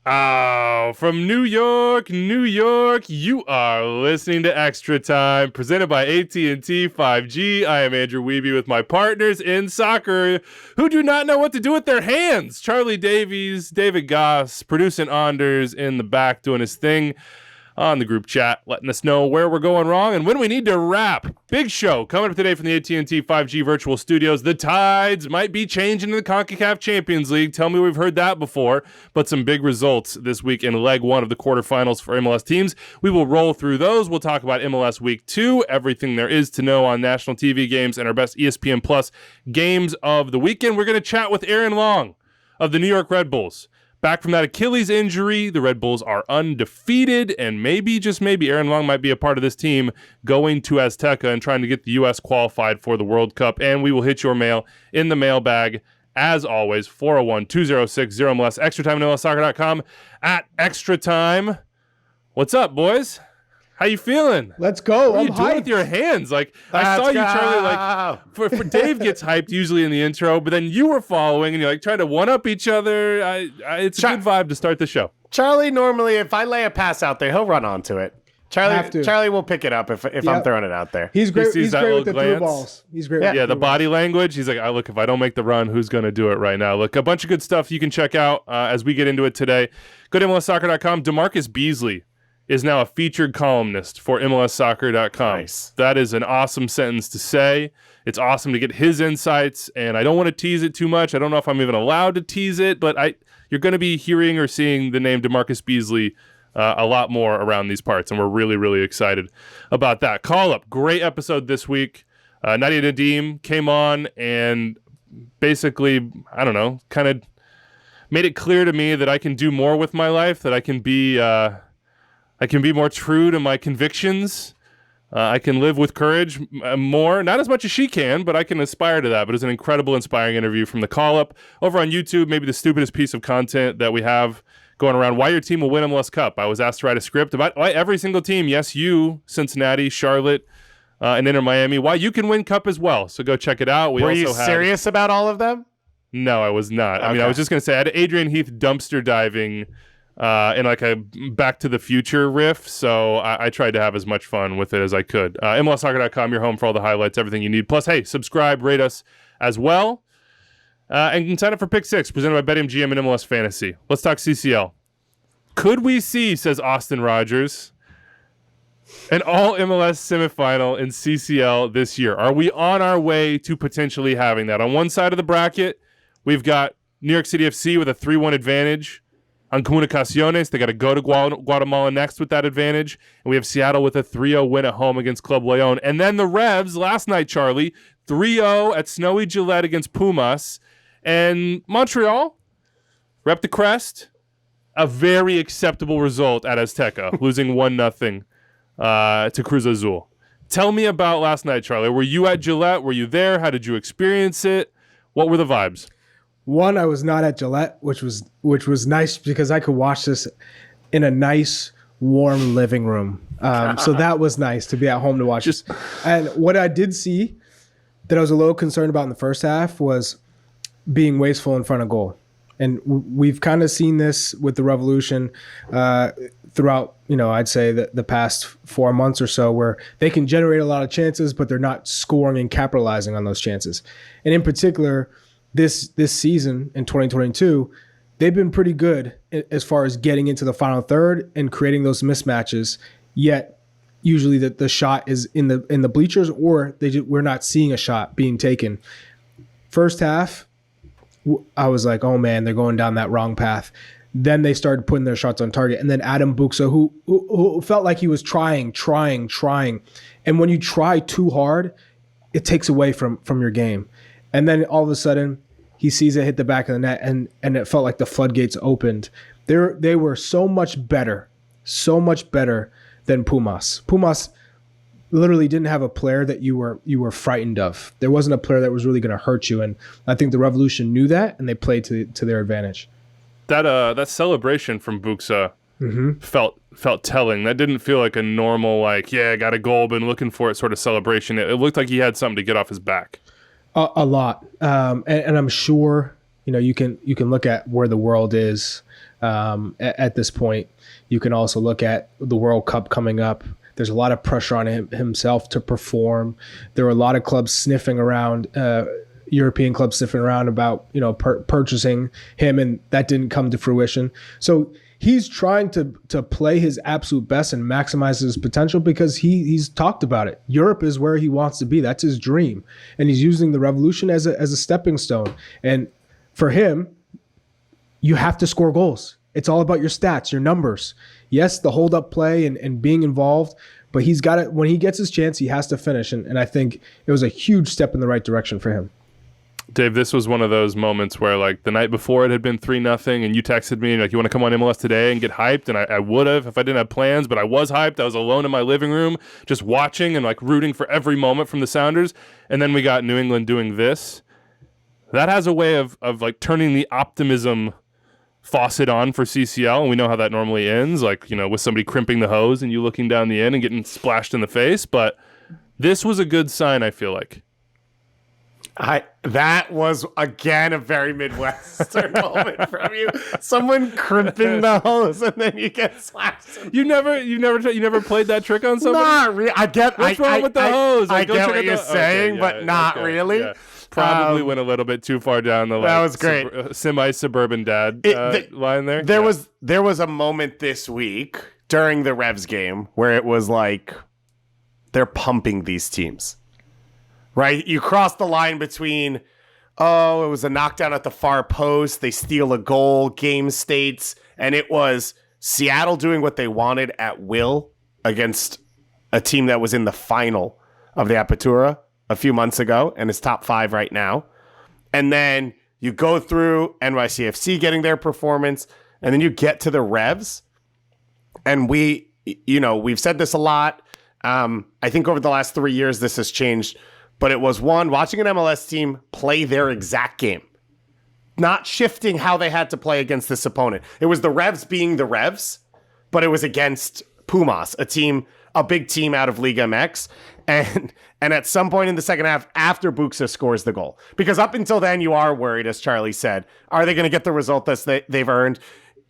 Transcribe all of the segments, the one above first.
Oh, from New York, New York, you are listening to Extra Time, presented by AT&T 5G. I am Andrew Wiebe with my partners in soccer who do not know what to do with their hands. Charlie Davies, David Goss, producing Anders in the back doing his thing on the group chat, letting us know where we're going wrong and when we need to wrap. Big show coming up today from the AT&T 5G virtual studios. The tides might be changing in the Concacaf Champions League. Tell me we've heard that before, but some big results this week in leg one of the quarterfinals for MLS teams. We will roll through those. We'll talk about MLS Week 2, everything there is to know on national TV games, and our best ESPN Plus games of the weekend. We're going to chat with Aaron Long of the New York Red Bulls. Back from that Achilles injury, the Red Bulls are undefeated, and maybe, just maybe, Aaron Long might be a part of this team going to Azteca and trying to get the U.S. qualified for the World Cup. And we will hit your mail in the mailbag, as always, 401-206-0MLS, extratime@MLSsoccer.com, at Extra Time. What's up, boys? How you feeling? Let's go. What are you doing with your hands? Like, I saw you, Charlie, like, for Dave gets hyped usually in the intro, but then you were following and you're like trying to one-up each other. It's a good vibe to start the show. Charlie, normally, if I lay a pass out there, he'll run onto it. Charlie will pick it up if I'm throwing it out there. He's great. He's great with the through balls. He's great. Yeah, the body language. He's like, look, if I don't make the run, who's going to do it right now? Look, a bunch of good stuff you can check out as we get into it today. Go to MLSsoccer.com. DeMarcus Beasley is now a featured columnist for MLSsoccer.com. Nice. That is an awesome sentence to say. It's awesome to get his insights, and I don't want to tease it too much. I don't know if I'm even allowed to tease it, but you're going to be hearing or seeing the name DeMarcus Beasley a lot more around these parts, and we're really, really excited about that. Call Up, great episode this week. Nadia Nadim came on and basically, I don't know, kind of made it clear to me that I can do more with my life, that I can be more true to my convictions. I can live with courage more, not as much as she can, but I can aspire to that. But it's an incredible, inspiring interview from the Call Up over on YouTube. Maybe the stupidest piece of content that we have going around. Why your team will win MLS Cup. I was asked to write a script about why every single team, yes, you, Cincinnati, Charlotte, and Inter Miami, why you can win Cup as well. So go check it out. Were you serious about all of them? No, I was not. Okay. I mean, I was just going to say I had Adrian Heath dumpster diving in like a Back to the Future riff, so I tried to have as much fun with it as I could. MLSsoccer.com, your home for all the highlights, everything you need. Plus, hey, subscribe, rate us as well, and you can sign up for Pick 6, presented by BetMGM and MLS Fantasy. Let's talk CCL. Could we see, says Austin Rogers, an all-MLS semifinal in CCL this year? Are we on our way to potentially having that? On one side of the bracket, we've got New York City FC with a 3-1 advantage on Comunicaciones. They got to go to Guatemala next with that advantage. And we have Seattle with a 3-0 win at home against Club Leon. And then the Revs last night, Charlie, 3-0 at Snowy Gillette against Pumas. And Montreal, rep the crest. A very acceptable result at Azteca, losing 1-0 to Cruz Azul. Tell me about last night, Charlie. Were you at Gillette? Were you there? How did you experience it? What were the vibes? One, I was not at Gillette, which was nice because I could watch this in a nice, warm living room. So that was nice to be at home to watch this. And what I did see that I was a little concerned about in the first half was being wasteful in front of goal. And we've kind of seen this with the Revolution throughout, I'd say the past 4 months or so, where they can generate a lot of chances, but they're not scoring and capitalizing on those chances. And in particular, this season in 2022, they've been pretty good as far as getting into the final third and creating those mismatches. Yet, usually the shot is in the bleachers, or we're not seeing a shot being taken. First half, I was like, oh man, they're going down that wrong path. Then they started putting their shots on target, and then Adam Buxa, who felt like he was trying, and when you try too hard, it takes away from your game. And then all of a sudden, he sees it hit the back of the net, and it felt like the floodgates opened. They were so much better than Pumas. Pumas literally didn't have a player that you were frightened of. There wasn't a player that was really going to hurt you, and I think the Revolution knew that, and they played to their advantage. That celebration from Buxa felt telling. That didn't feel like a normal, I got a goal, been looking for it sort of celebration. It looked like he had something to get off his back. A lot, and I'm sure you can look at where the world is at this point. You can also look at the World Cup coming up. There's a lot of pressure on himself to perform. There were a lot of clubs sniffing around, European clubs sniffing around about purchasing him, and that didn't come to fruition. So he's trying to play his absolute best and maximize his potential because he's talked about it. Europe is where he wants to be. That's his dream, and he's using the Revolution as a stepping stone. And for him, you have to score goals. It's all about your stats, your numbers. Yes, the hold-up play and being involved, but he's got it. When he gets his chance, he has to finish. And I think it was a huge step in the right direction for him. Dave, this was one of those moments where, like, the night before it had been 3-0, and you texted me, and like, you want to come on MLS today and get hyped? And I would have if I didn't have plans, but I was hyped. I was alone in my living room just watching and, like, rooting for every moment from the Sounders. And then we got New England doing this. That has a way of like, turning the optimism faucet on for CCL, and we know how that normally ends, like, with somebody crimping the hose and you looking down the end and getting splashed in the face. But this was a good sign, I feel like. That was again a very Midwestern moment from you. Someone crimping the hose and then you get slashed. You never played that trick on somebody? Not really. What's wrong with the hose? I get what you're saying, but not really. Yeah. Probably went a little bit too far down the line. That was great. Semi-suburban dad line there. There was a moment this week during the Revs game where it was like they're pumping these teams. Right? You cross the line between, it was a knockdown at the far post, they steal a goal, game states, and it was Seattle doing what they wanted at will against a team that was in the final of the Apertura a few months ago and is top 5 right now. And then you go through NYCFC getting their performance, and then you get to the Revs. And we've said this a lot. I think over the last 3 years, this has changed. But it was watching an MLS team play their exact game, not shifting how they had to play against this opponent. It was the Revs being the Revs, but it was against Pumas, a big team out of Liga MX. And at some point in the second half, after Buxa scores the goal, because up until then, you are worried, as Charlie said, are they going to get the result that they've earned?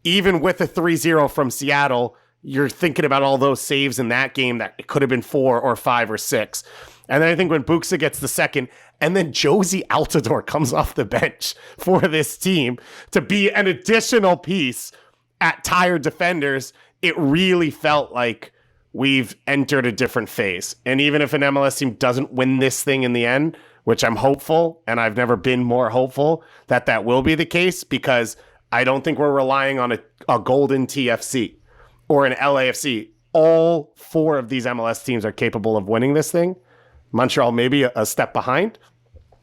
Even with a 3-0 from Seattle, you're thinking about all those saves in that game that it could have been 4 or 5 or 6. And then I think when Buxa gets the second, and then Josie Altidore comes off the bench for this team to be an additional piece at tired defenders, it really felt like we've entered a different phase. And even if an MLS team doesn't win this thing in the end, which I'm hopeful, and I've never been more hopeful that will be the case, because I don't think we're relying on a golden TFC or an LAFC. All 4 of these MLS teams are capable of winning this thing. Montreal maybe a step behind,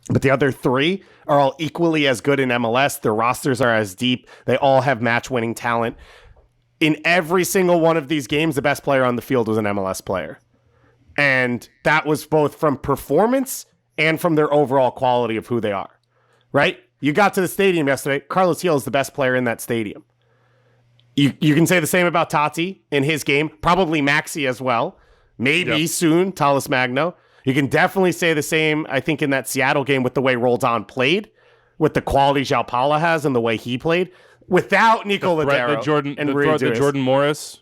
but the other 3 are all equally as good in MLS. Their rosters are as deep. They all have match-winning talent. In every single one of these games, the best player on the field was an MLS player. And that was both from performance and from their overall quality of who they are, right? You got to the stadium yesterday. Carlos Gil is the best player in that stadium. You can say the same about Tati in his game, probably Maxi as well. Maybe soon, Talis Magno. You can definitely say the same, I think, in that Seattle game with the way Roldan played, with the quality João Paulo has and the way he played, without Nico Ladero that Jordan Morris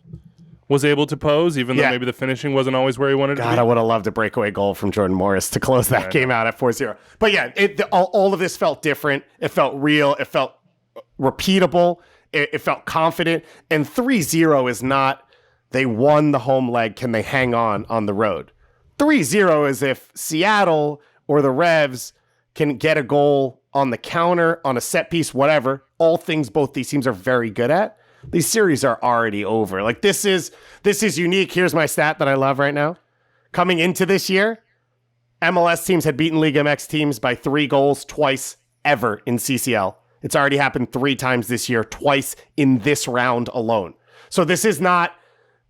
was able to pose, even though maybe the finishing wasn't always where he wanted to be. I would have loved a breakaway goal from Jordan Morris to close that game out at 4-0. But yeah, all of this felt different. It felt real. It felt repeatable. It felt confident. And 3-0 is not, they won the home leg, can they hang on the road? 3-0 is if Seattle or the Revs can get a goal on the counter, on a set piece, whatever, all things both these teams are very good at. These series are already over. Like, this is unique. Here's my stat that I love right now. Coming into this year, MLS teams had beaten Liga MX teams by 3 goals twice ever in CCL. It's already happened 3 times this year, twice in this round alone. So this is not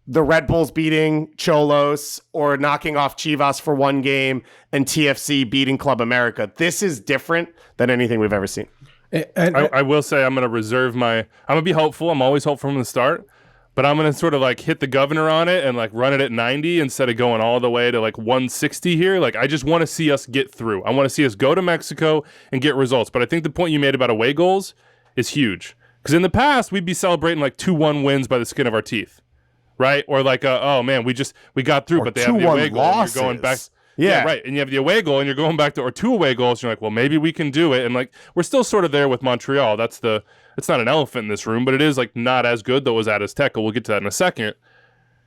the Red Bulls beating Cholos or knocking off Chivas for 1 game and TFC beating Club America. This is different than anything we've ever seen. I will say I'm going to reserve I'm going to be hopeful. I'm always hopeful from the start, but I'm going to sort of like hit the governor on it and like run it at 90 instead of going all the way to like 160 here. Like, I just want to see us get through. I want to see us go to Mexico and get results. But I think the point you made about away goals is huge. Because in the past, we'd be celebrating like 2-1 wins by the skin of our teeth, right? Or like, oh man, we got through, but they have the away goal. And you're going back. Yeah, right. And you have the away goal, and you're going back to, or 2 away goals. And you're like, well, maybe we can do it. And like, we're still sort of there with Montreal. It's not an elephant in this room, but it is like not as good though as at Azteca. We'll get to that in a second.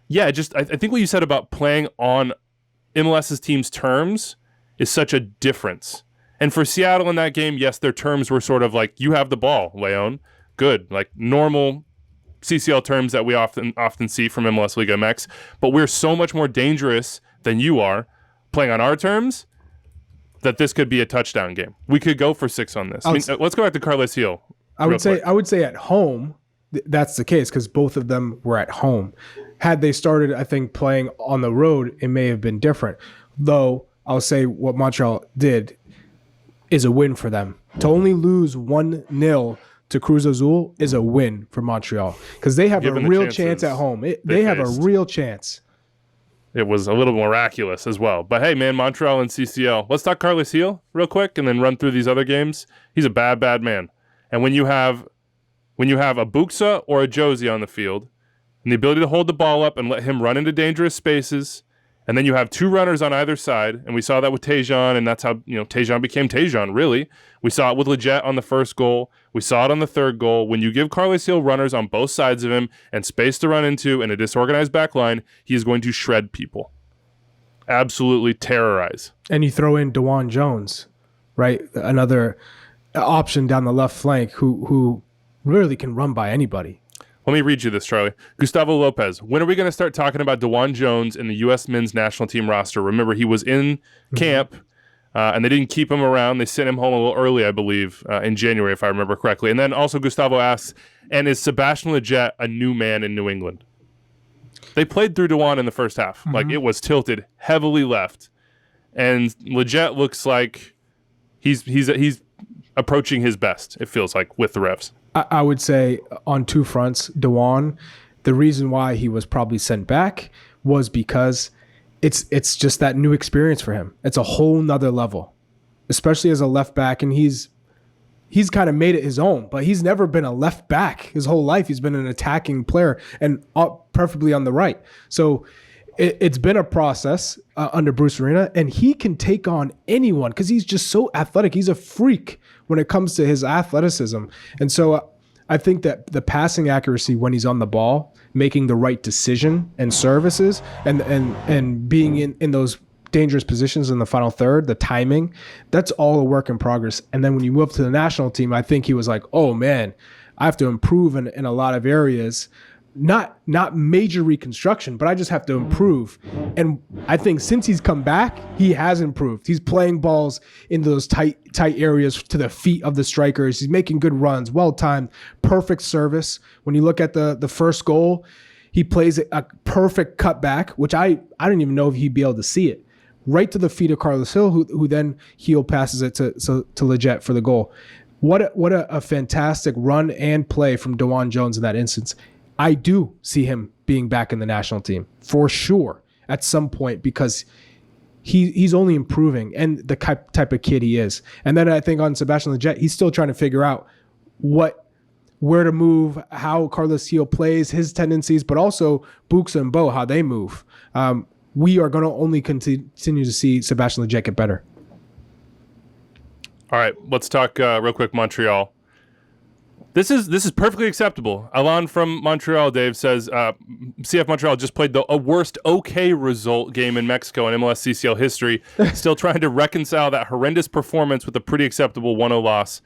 Yeah, I think what you said about playing on MLS's team's terms is such a difference. And for Seattle in that game, yes, their terms were sort of like, you have the ball, Leon. Good, like normal CCL terms that we often see from MLS Liga MX. But we're so much more dangerous than you are playing on our terms that this could be a touchdown game. We could go for 6 on this. Let's go back to Carles Gil. I would say at home, that's the case because both of them were at home. Had they started, I think, playing on the road, it may have been different. Though I'll say what Montreal did is a win for them. To only lose 1-0 to Cruz Azul is a win for Montreal because they have a real chance at home. They have a real chance. It was a little miraculous as well. But hey, man, Montreal and CCL. Let's talk Carles Gil real quick and then run through these other games. He's a bad, bad man. And when you have a Buxa or a Josie on the field and the ability to hold the ball up and let him run into dangerous spaces, and then you have 2 runners on either side, and we saw that with Tejan, and that's how Tejan became Tejan, really. We saw it with Leggett on the first goal. We saw it on the third goal. When you give Carles Gil runners on both sides of him and space to run into and a disorganized back line, he is going to shred people. Absolutely terrorize. And you throw in DeJuan Jones, right? Another option down the left flank who really can run by anybody. Let me read you this, Charlie. Gustavo Lopez. When are we going to start talking about DeJuan Jones in the U.S. men's national team roster? Remember, he was in camp, and they didn't keep him around. They sent him home a little early, I believe, in January, if I remember correctly. And then also Gustavo asks, and is Sebastian Leggett a new man in New England? They played through DeJuan in the first half. Like, it was tilted heavily left. And Leggett looks like he's approaching his best, it feels like, with the Revs. I would say on 2 fronts, DeJuan, the reason why he was probably sent back was because it's just that new experience for him. It's a whole nother level, especially as a left back. And he's kind of made it his own, but he's never been a left back his whole life. He's been an attacking player and preferably on the right. So it's been a process under Bruce Arena, and he can take on anyone because he's just so athletic. He's a freak when it comes to his athleticism. And so I think that the passing accuracy when he's on the ball, making the right decision and services and being in those dangerous positions in the final third, the timing, that's all a work in progress. And then when you move to the national team, I think he was like, oh man, I have to improve in a lot of areas. Not major reconstruction, but I just have to improve. And I think since he's come back, he has improved. He's playing balls into those tight areas to the feet of the strikers. He's making good runs, well-timed, perfect service. When you look at the first goal, he plays a perfect cutback, which I didn't even know if he'd be able to see it. Right to the feet of Carles Gil, who then heel passes it to Leggett for the goal. What a fantastic run and play from DeJuan Jones in that instance. I do see him being back in the national team for sure at some point because he's only improving and the type of kid he is. And then I think on Sebastian Leggett, he's still trying to figure out where to move, how Carles Gil plays, his tendencies, but also Buxa and Bo, how they move. We are going to only continue to see Sebastian Leggett get better. All right, let's talk real quick Montreal. This is perfectly acceptable. Alan from Montreal, Dave, says CF Montreal just played a worst okay result game in Mexico in MLS CCL history. Still trying to reconcile that horrendous performance with a pretty acceptable 1-0 loss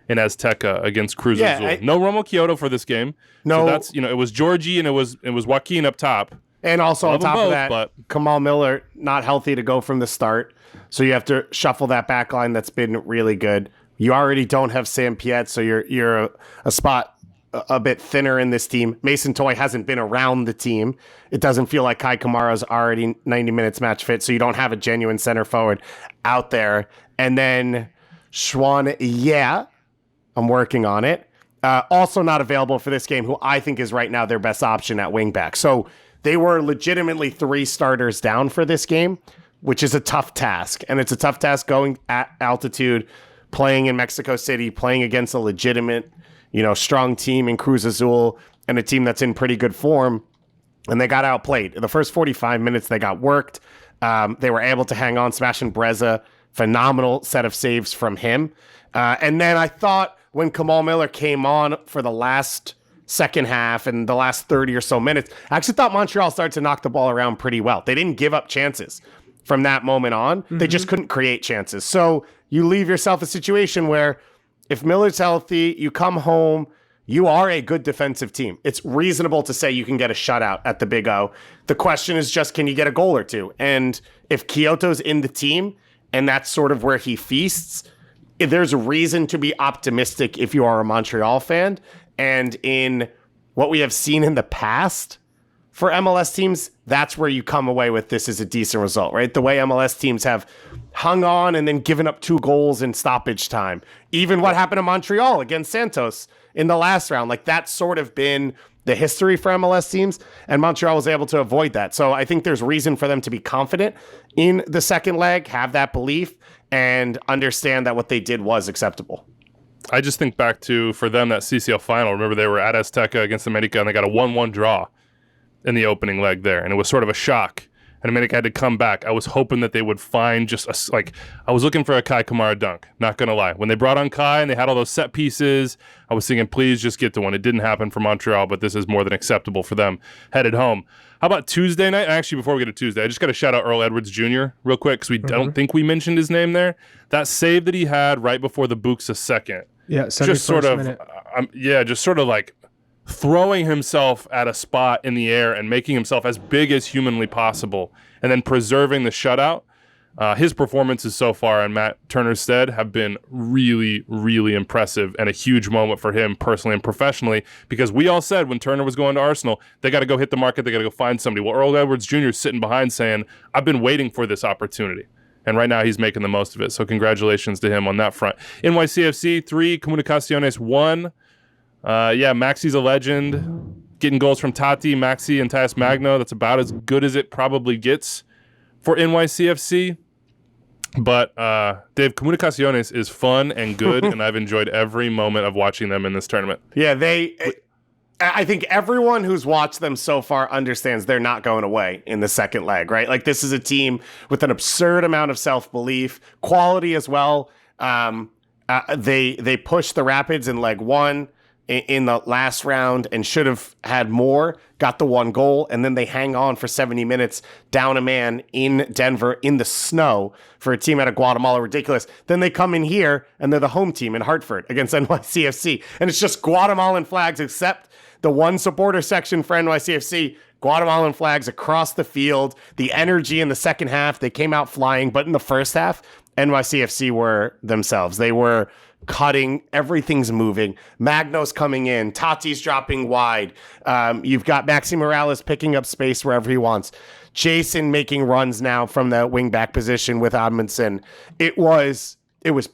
in Azteca against Cruz Azul. No Romo Kyoto for this game. No, so that's it was Georgie and it was Joaquin up top. And also on top of that, Kamal Miller not healthy to go from the start, so you have to shuffle that back line that's been really good. You already don't have Sam Piet, so you're a spot a bit thinner in this team. Mason Toy hasn't been around the team. It doesn't feel like Kai Kamara's already 90 minutes match fit, so you don't have a genuine center forward out there. And then Schwan, I'm working on it. Also not available for this game, who I think is right now their best option at wingback. So they were legitimately 3 starters down for this game, which is a tough task. And it's a tough task going at altitude, playing in Mexico City, playing against a legitimate strong team in Cruz Azul and a team that's in pretty good form. And they got outplayed. In the first 45 minutes, they got worked. They were able to hang on. Sebastian Breza, phenomenal set of saves from him. And then I thought when Kamal Miller came on for the last second half and the last 30 or so minutes, I actually thought Montreal started to knock the ball around pretty well. They didn't give up chances from that moment on. They just couldn't create chances. So you leave yourself a situation where if Miller's healthy, you come home, you are a good defensive team. It's reasonable to say you can get a shutout at the Big O. The question is just, can you get a goal or two? And if Kyoto's in the team and that's sort of where he feasts, there's a reason to be optimistic if you are a Montreal fan. And in what we have seen in the past for MLS teams, that's where you come away with this is a decent result, right? The way MLS teams have hung on and then given up 2 goals in stoppage time. Even what happened to Montreal against Santos in the last round, like that's sort of been the history for MLS teams, and Montreal was able to avoid that. So I think there's reason for them to be confident in the second leg, have that belief, and understand that what they did was acceptable. I just think back to, for them, that CCL final. Remember, they were at Azteca against America, and they got a 1-1 draw in the opening leg there, and it was sort of a shock. And America had to come back. I was hoping that they would find just I was looking for a Kai Kamara dunk, not going to lie. When they brought on Kai and they had all those set pieces, I was thinking, please just get to one. It didn't happen for Montreal, but this is more than acceptable for them headed home. How about Tuesday night? Actually, before we get to Tuesday, I just got to shout out Earl Edwards Jr. real quick because we don't think we mentioned his name there. That save that he had right before the Buxa second. Yeah, just sort of, just sort of like throwing himself at a spot in the air and making himself as big as humanly possible and then preserving the shutout. His performances so far in Matt Turner's stead have been really, really impressive and a huge moment for him personally and professionally, because we all said when Turner was going to Arsenal, they got to go hit the market, they got to go find somebody. Well, Earl Edwards Jr. is sitting behind saying, I've been waiting for this opportunity. And right now he's making the most of it. So congratulations to him on that front. NYCFC 3, Comunicaciones 1. Maxi's a legend. Getting goals from Tati, Maxi, and Tyus Magno. That's about as good as it probably gets for NYCFC. But Dave, Comunicaciones is fun and good, and I've enjoyed every moment of watching them in this tournament. Yeah, I think everyone who's watched them so far understands they're not going away in the second leg, right? Like, this is a team with an absurd amount of self-belief, quality as well. They pushed the Rapids in leg 1 in the last round and should have had more, got the 1 goal, and then they hang on for 70 minutes down a man in Denver in the snow for a team out of Guatemala. Ridiculous. Then they come in here and they're the home team in Hartford against NYCFC. And it's just Guatemalan flags, except the one supporter section for NYCFC, Guatemalan flags across the field. The energy in the second half, they came out flying, but in the first half, NYCFC were themselves. They were cutting, everything's moving. Magno's coming in, Tati's dropping wide. You've got Maxi Morales picking up space wherever he wants. Jason making runs now from the wing-back position with Admonson. It was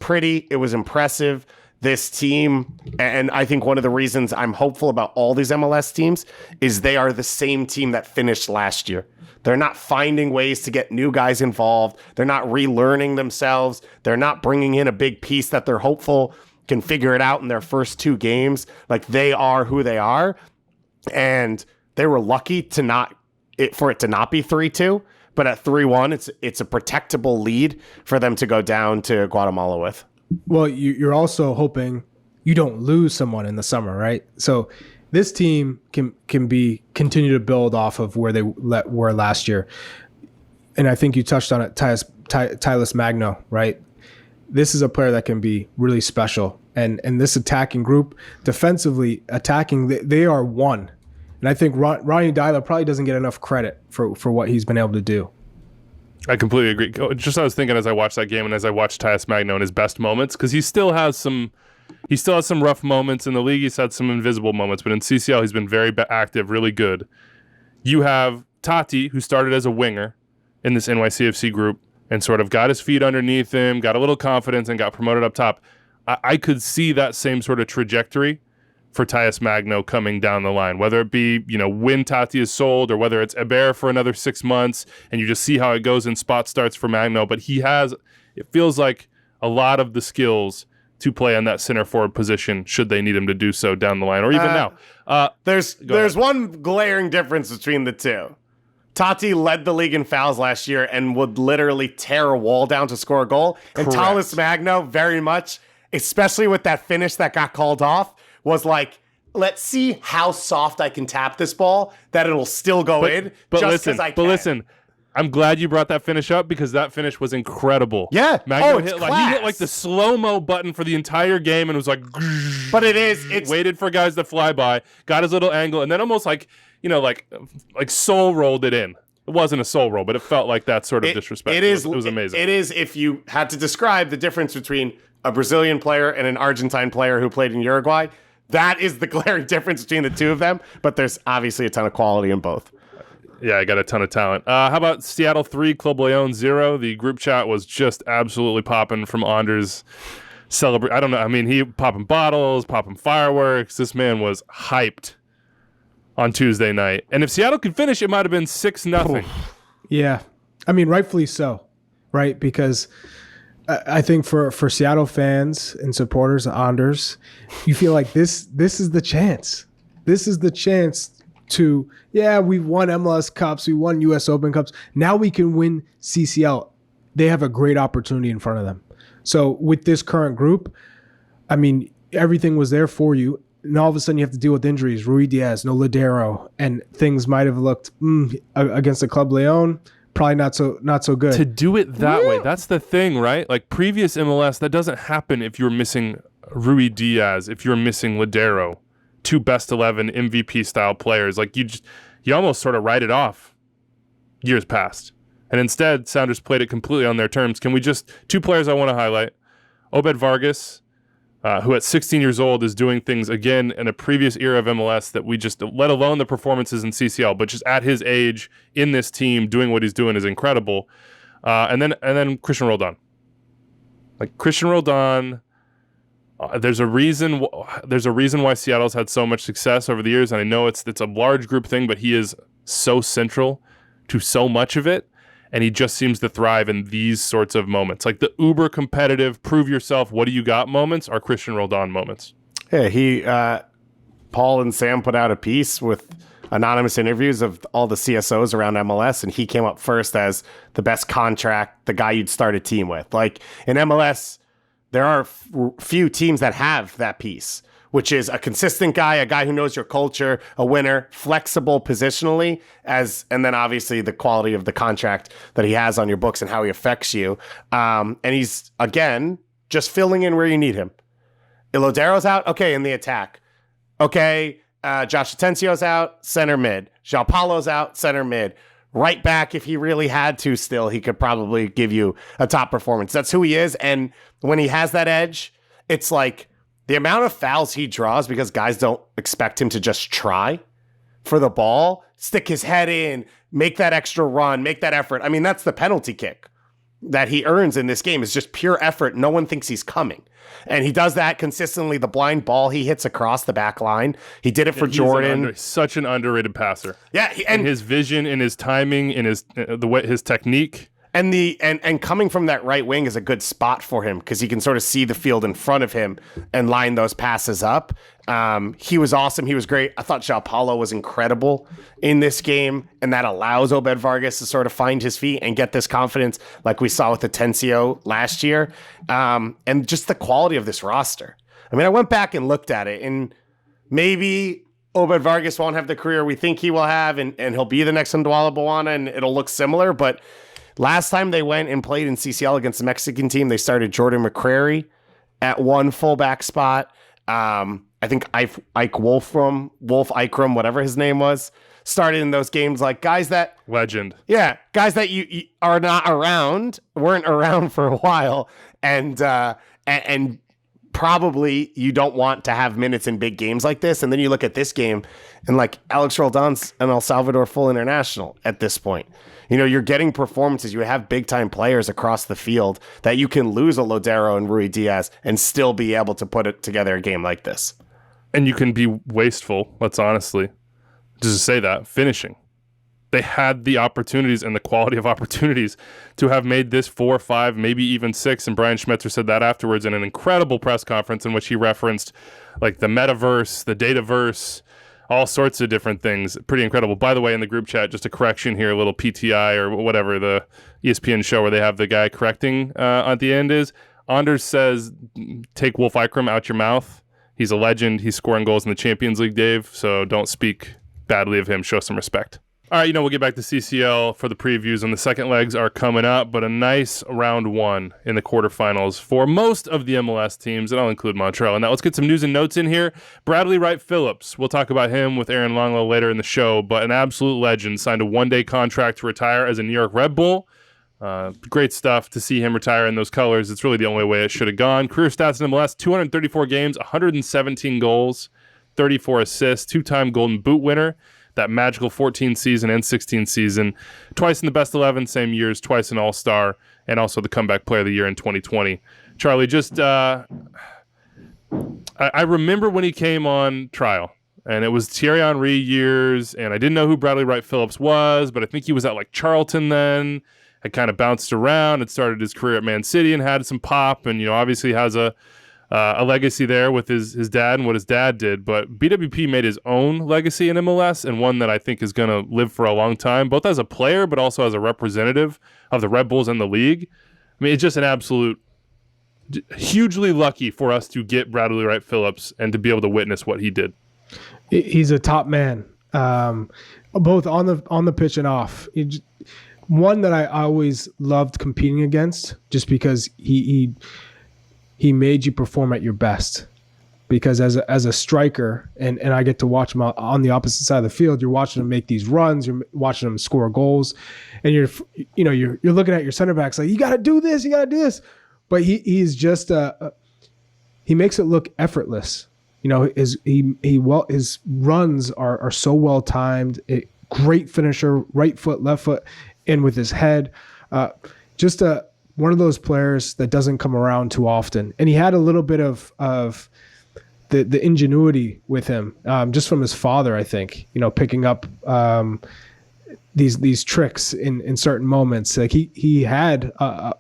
pretty. It was impressive. This team, and I think one of the reasons I'm hopeful about all these MLS teams is they are the same team that finished last year. They're not finding ways to get new guys involved. They're not relearning themselves. They're not bringing in a big piece that they're hopeful can figure it out in their first 2 games. Like, they are who they are. And they were lucky for it to not be 3-2. But at 3-1, it's a protectable lead for them to go down to Guatemala with. Well, you're also hoping you don't lose someone in the summer, right? So this team can continue to build off of where they were last year. And I think you touched on it, Tyus Magno, right? This is a player that can be really special. And this attacking group, defensively attacking, they are one. And I think Ronnie Dyla probably doesn't get enough credit for what he's been able to do. I completely agree. Just I was thinking as I watched that game and as I watched Tyus Magno in his best moments, because he still has some rough moments in the league. He's had some invisible moments, but in CCL he's been very active, really good. You have Tati, who started as a winger in this NYCFC group and sort of got his feet underneath him, got a little confidence, and got promoted up top. I could see that same sort of trajectory for Tyus Magno coming down the line, whether it be, when Tati is sold or whether it's Hebert for another 6 months, and you just see how it goes in spot starts for Magno. But it feels like a lot of the skills to play on that center forward position should they need him to do so down the line or even now. There's one glaring difference between the two. Tati led the league in fouls last year and would literally tear a wall down to score a goal. And Tallis Magno very much, especially with that finish that got called off, was like, let's see how soft I can tap this ball that it'll still go in just because I can. But listen, I'm glad you brought that finish up because that finish was incredible. Yeah. Magno hit he hit like the slow-mo button for the entire game and was like, but it's waited for guys to fly by, got his little angle, and then almost like soul rolled it in. It wasn't a soul roll, but it felt like that sort of disrespect. It was amazing. It is if you had to describe the difference between a Brazilian player and an Argentine player who played in Uruguay. That is the glaring difference between the two of them, but there's obviously a ton of quality in both. Yeah, I got a ton of talent. How about Seattle 3, Club Leon 0? The group chat was just absolutely popping from Anders' celebrate. I don't know. I mean, he popping bottles, popping fireworks. This man was hyped on Tuesday night. And if Seattle could finish, it might have been 6-0. Yeah. I mean, rightfully so, right? Because I think for Seattle fans and supporters of Anders, you feel like this is the chance. This is the chance to, we won MLS Cups, we won US Open Cups. Now we can win CCL. They have a great opportunity in front of them. So with this current group, I mean, everything was there for you. And all of a sudden you have to deal with injuries. Rui Diaz, no Ladero, and things might have looked against the Club Leon, probably not so good. To do it that way, that's the thing, right? Like previous MLS, that doesn't happen if you're missing Rui Diaz, if you're missing Ladero, two best 11 MVP style players. Like you almost sort of write it off years past. And instead, Sounders played it completely on their terms. Can we two players I want to highlight. Obed Vargas, who at 16 years old is doing things again in a previous era of MLS that we just, let alone the performances in CCL, but just at his age in this team doing what he's doing is incredible. And then Christian Roldan. Like Christian Roldan, there's a reason why Seattle's had so much success over the years, and I know it's a large group thing, but he is so central to so much of it. And he just seems to thrive in these sorts of moments. Like the uber competitive, prove yourself, what do you got moments are Christian Roldan moments. Yeah, Paul and Sam put out a piece with anonymous interviews of all the CSOs around MLS, and he came up first as the best contract, the guy you'd start a team with. Like in MLS, there are few teams that have that piece, which is a consistent guy, a guy who knows your culture, a winner, flexible positionally, and then obviously the quality of the contract that he has on your books and how he affects you. And he's, again, just filling in where you need him. Ilodero's out, okay, in the attack. Okay, Josh Atencio's out, center mid. João Paulo's out, center mid. Right back, if he really had to still, he could probably give you a top performance. That's who he is, and when he has that edge, it's like, the amount of fouls he draws because guys don't expect him to just try for the ball, stick his head in, make that extra run, make that effort. I mean, that's the penalty kick that he earns in this game is just pure effort. No one thinks he's coming. And he does that consistently. The blind ball he hits across the back line. He did it for Jordan. Such an underrated passer. Yeah. And his vision, in his timing, in his technique. And coming from that right wing is a good spot for him because he can sort of see the field in front of him and line those passes up. He was awesome. He was great. I thought João Paulo was incredible in this game, and that allows Obed Vargas to sort of find his feet and get this confidence like we saw with Atencio last year. And just the quality of this roster. I mean, I went back and looked at it, and maybe Obed Vargas won't have the career we think he will have, and he'll be the next Ndwala Bwana, and it'll look similar, but last time they went and played in CCL against the Mexican team, they started Jordan McCrary at one fullback spot. I think Ike Wolf Ikram, whatever his name was, started in those games. Like guys that legend, guys that you are not around, weren't around for a while, and probably you don't want to have minutes in big games like this. And then you look at this game, and like Alex Roldan's an El Salvador full international at this point. You know, you're getting performances. You have big-time players across the field that you can lose a Lodero and Rui Diaz and still be able to put it together a game like this. And you can be wasteful, let's honestly just say that, finishing. they had the opportunities and the quality of opportunities to have made this 4, 5, maybe even 6. And Brian Schmetzer said that afterwards in an incredible press conference in which he referenced like the metaverse, the dataverse, all sorts of different things. Pretty incredible. By the way, in the group chat, just a correction here, a little PTI or whatever the ESPN show where they have the guy correcting at the end is. Anders says, take Wolf Eichram out your mouth. He's a legend. He's scoring goals in the Champions League, Dave. So don't speak badly of him. Show some respect. All right, we'll get back to CCL for the previews, and the second legs are coming up, but a nice round 1 in the quarterfinals for most of the MLS teams, and I'll include Montreal. Now let's get some news and notes in here. Bradley Wright-Phillips, we'll talk about him with Aaron Longlow later in the show, but an absolute legend, signed a 1-day contract to retire as a New York Red Bull. Great stuff to see him retire in those colors. It's really the only way it should have gone. Career stats in MLS, 234 games, 117 goals, 34 assists, 2-time Golden Boot winner. That magical 14 season and 16 season, twice in the best 11, same years, twice an All-Star, and also the comeback player of the year in 2020. Charlie, just I remember when he came on trial, and it was Thierry Henry years, and I didn't know who Bradley Wright-Phillips was, but I think he was at like Charlton then, had kind of bounced around and started his career at Man City and had some pop, and obviously has a legacy there with his dad and what his dad did, but BWP made his own legacy in MLS, and one that I think is going to live for a long time, both as a player but also as a representative of the Red Bulls and the league. I mean, it's just an absolute hugely lucky for us to get Bradley Wright-Phillips and to be able to witness what he did. He's a top man, both on the pitch and off. One that I always loved competing against, just because he made you perform at your best. Because as a striker, and I get to watch him on the opposite side of the field, you're watching him make these runs, you're watching him score goals, and you're looking at your center backs like, you got to do this, you got to do this. But he's just he makes it look effortless. His runs are so well timed. Great finisher, right foot, left foot, and with his head. Just one of those players that doesn't come around too often. And he had a little bit of the ingenuity with him, just from his father, I think, picking up these tricks in certain moments. Like he had a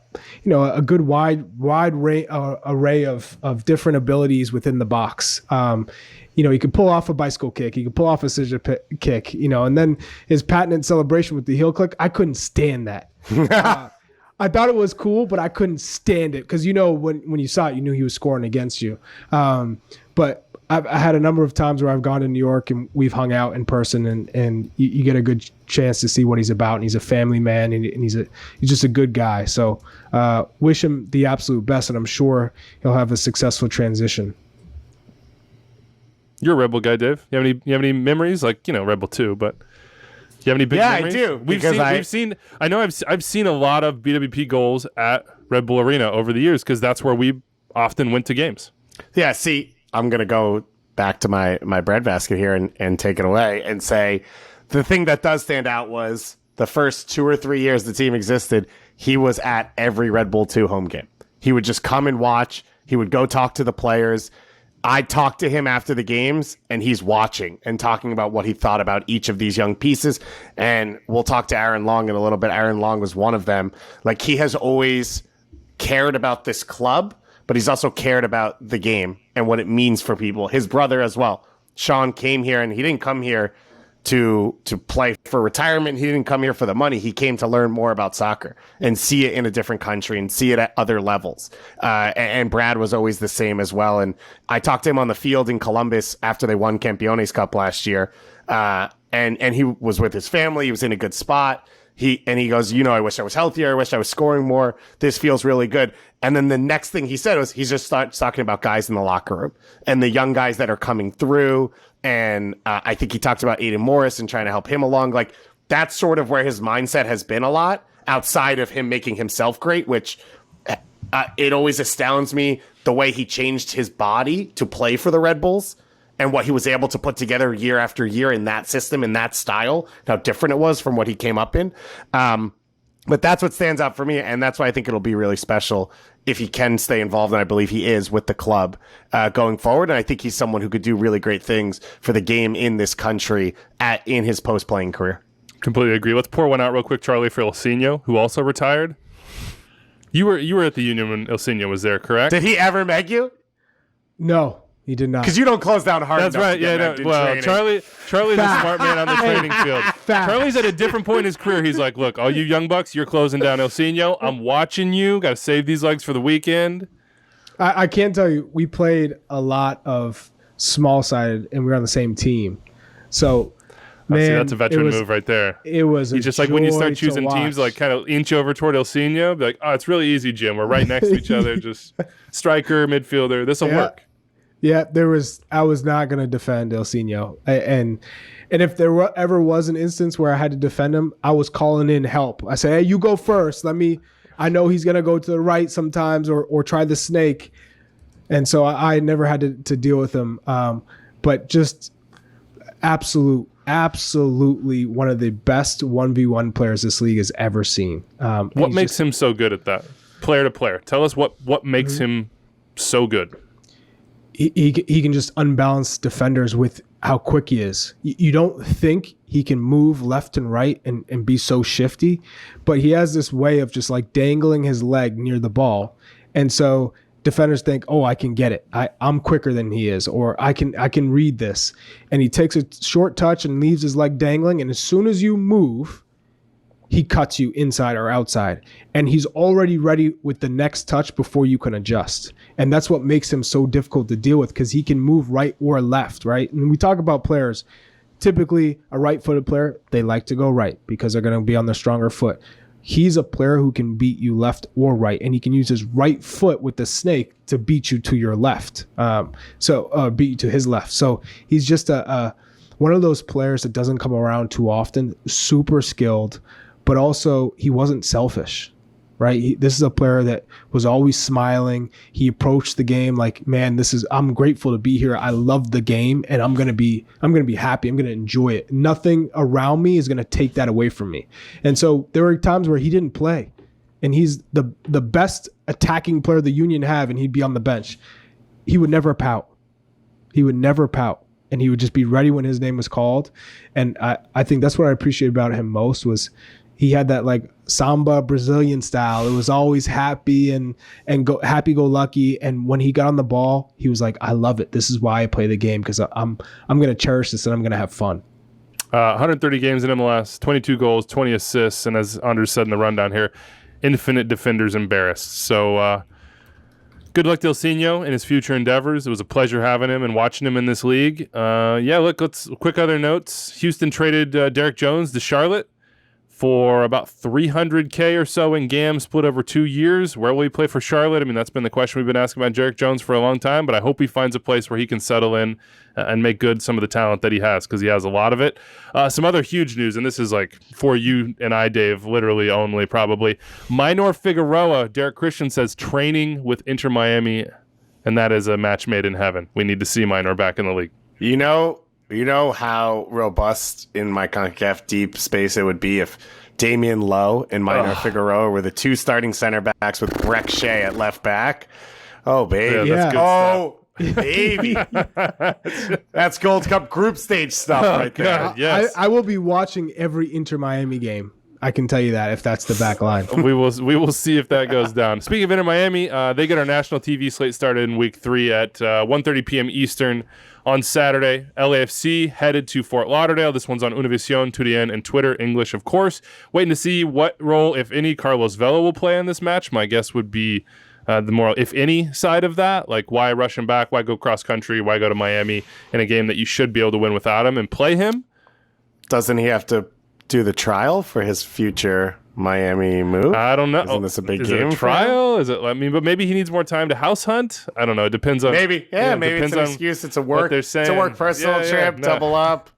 good wide array of different abilities within the box. He could pull off a bicycle kick, he could pull off a scissor kick, and then his patented celebration with the heel click. I couldn't stand that. I thought it was cool, but I couldn't stand it because when you saw it, you knew he was scoring against you. But I had a number of times where I've gone to New York and we've hung out in person, and you get a good chance to see what he's about. And he's a family man, and he's just a good guy. So wish him the absolute best, and I'm sure he'll have a successful transition. You're a Red Bull guy, Dave. You have any memories? Like Red Bull too, but. Do you have any big memories? Yeah, I do. I've seen a lot of BWP goals at Red Bull Arena over the years because that's where we often went to games. Yeah, see, I'm going to go back to my breadbasket here and take it away and say the thing that does stand out was the first 2 or 3 years the team existed, he was at every Red Bull 2 home game. He would just come and watch. He would go talk to the players. I talked to him after the games, and he's watching and talking about what he thought about each of these young pieces. And we'll talk to Aaron Long in a little bit. Aaron Long was one of them. Like, he has always cared about this club, but he's also cared about the game and what it means for people. His brother as well, Sean, came here, and he didn't come here to play for retirement. He didn't come here for the money. He came to learn more about soccer and see it in a different country and see it at other levels. And Brad was always the same as well. And I talked to him on the field in Columbus after they won Campeones Cup last year. And he was with his family. He was in a good spot. He goes, I wish I was healthier. I wish I was scoring more. This feels really good. And then the next thing he said was he just starts talking about guys in the locker room and the young guys that are coming through. And I think he talked about Aiden Morris and trying to help him along. Like, that's sort of where his mindset has been a lot, outside of him making himself great, which it always astounds me the way he changed his body to play for the Red Bulls and what he was able to put together year after year in that system, in that style, how different it was from what he came up in. But that's what stands out for me, and that's why I think it'll be really special if he can stay involved, and I believe he is, with the club going forward. And I think he's someone who could do really great things for the game in this country in his post-playing career. Completely agree. Let's pour one out real quick, Charlie, for Ilsinho, who also retired. You were at the Union when Ilsinho was there, correct? Did he ever meg you? No, he did not. Because you don't close down hard That's enough. right. Yeah. No, well, Charlie's a smart man on the training field. Fact. Charlie's at a different point in his career. He's like, look, all you young bucks, you're closing down Ilsinho. I'm watching you. Got to save these legs for the weekend. I can't tell you. We played a lot of small-sided, and we were on the same team. So, man, see, that's a veteran move right there. It was He's just like when you start choosing teams, like kind of inch over toward Ilsinho, be like, oh, it's really easy, Jim. We're right next to each other. Just striker, midfielder. This will work. Yeah, I was not going to defend Ilsinho. And if there ever was an instance where I had to defend him, I was calling in help. I said, hey, you go first. I know he's going to go to the right sometimes or try the snake. And so I never had to deal with him. But just absolutely one of the best 1v1 players this league has ever seen. What makes him so good at that? Player to player. Tell us what makes him so good. He can just unbalance defenders with how quick he is. You don't think he can move left and right and be so shifty, but he has this way of just like dangling his leg near the ball. And so defenders think, oh, I can get it. I'm quicker than he is, or I can read this. And he takes a short touch and leaves his leg dangling. And as soon as you move, he cuts you inside or outside. And he's already ready with the next touch before you can adjust. And that's what makes him so difficult to deal with, because he can move right or left, right? And we talk about players, typically a right-footed player, they like to go right because they're going to be on their stronger foot. He's a player who can beat you left or right, and he can use his right foot with the snake to beat you to your left. Beat you to his left. So he's just one of those players that doesn't come around too often, super skilled, but also he wasn't selfish, right? This is a player that was always smiling. He approached the game like, man, I'm grateful to be here. I love the game, and I'm gonna be happy. I'm gonna enjoy it. Nothing around me is gonna take that away from me. And so there were times where he didn't play, and he's the best attacking player the Union have, and he'd be on the bench. He would never pout. And he would just be ready when his name was called. And I think that's what I appreciate about him most was he had that like samba Brazilian style. It was always happy and happy-go-lucky. And when he got on the ball, he was like, I love it. This is why I play the game, because I'm going to cherish this and I'm going to have fun. 130 games in MLS, 22 goals, 20 assists. And as Anders said in the rundown here, infinite defenders embarrassed. So good luck to Ilsinho in his future endeavors. It was a pleasure having him and watching him in this league. Let's quick other notes. Houston traded Derek Jones to Charlotte for about $300K or so in GAM, split over 2 years. Where will he play for Charlotte? I mean, that's been the question we've been asking about Derek Jones for a long time, but I hope he finds a place where he can settle in and make good some of the talent that he has, because he has a lot of it. Some other huge news, and this is like for you and I, Dave, literally only probably. Minor Figueroa, Derek Christian says, training with Inter Miami, and that is a match made in heaven. We need to see Minor back in the league. You know how robust in my Concacaf deep space it would be if Damian Lowe and Minor Figueroa were the two starting center backs with Breck Shea at left back. Oh, baby. Yeah, that's good stuff. Baby. That's Gold Cup group stage stuff right there. God, yes. I will be watching every Inter Miami game. I can tell you that, if that's the back line. We will see if that goes down. Speaking of Inter Miami, they get our national TV slate started in week 3 at 1:30 p.m. Eastern on Saturday. LAFC headed to Fort Lauderdale. This one's on Univision, TUDN, and Twitter, English, of course. Waiting to see what role, if any, Carlos Vela will play in this match. My guess would be the more, if any, side of that. Like, why rush him back? Why go cross-country? Why go to Miami in a game that you should be able to win without him and play him? Doesn't he have to do the trial for his future Miami move? I don't know. Isn't this a big Is game? It a trial? Is it? I mean, but maybe he needs more time to house hunt. I don't know. It depends on maybe. Yeah, maybe it's an excuse. It's a work. It's a work personal trip. Double up.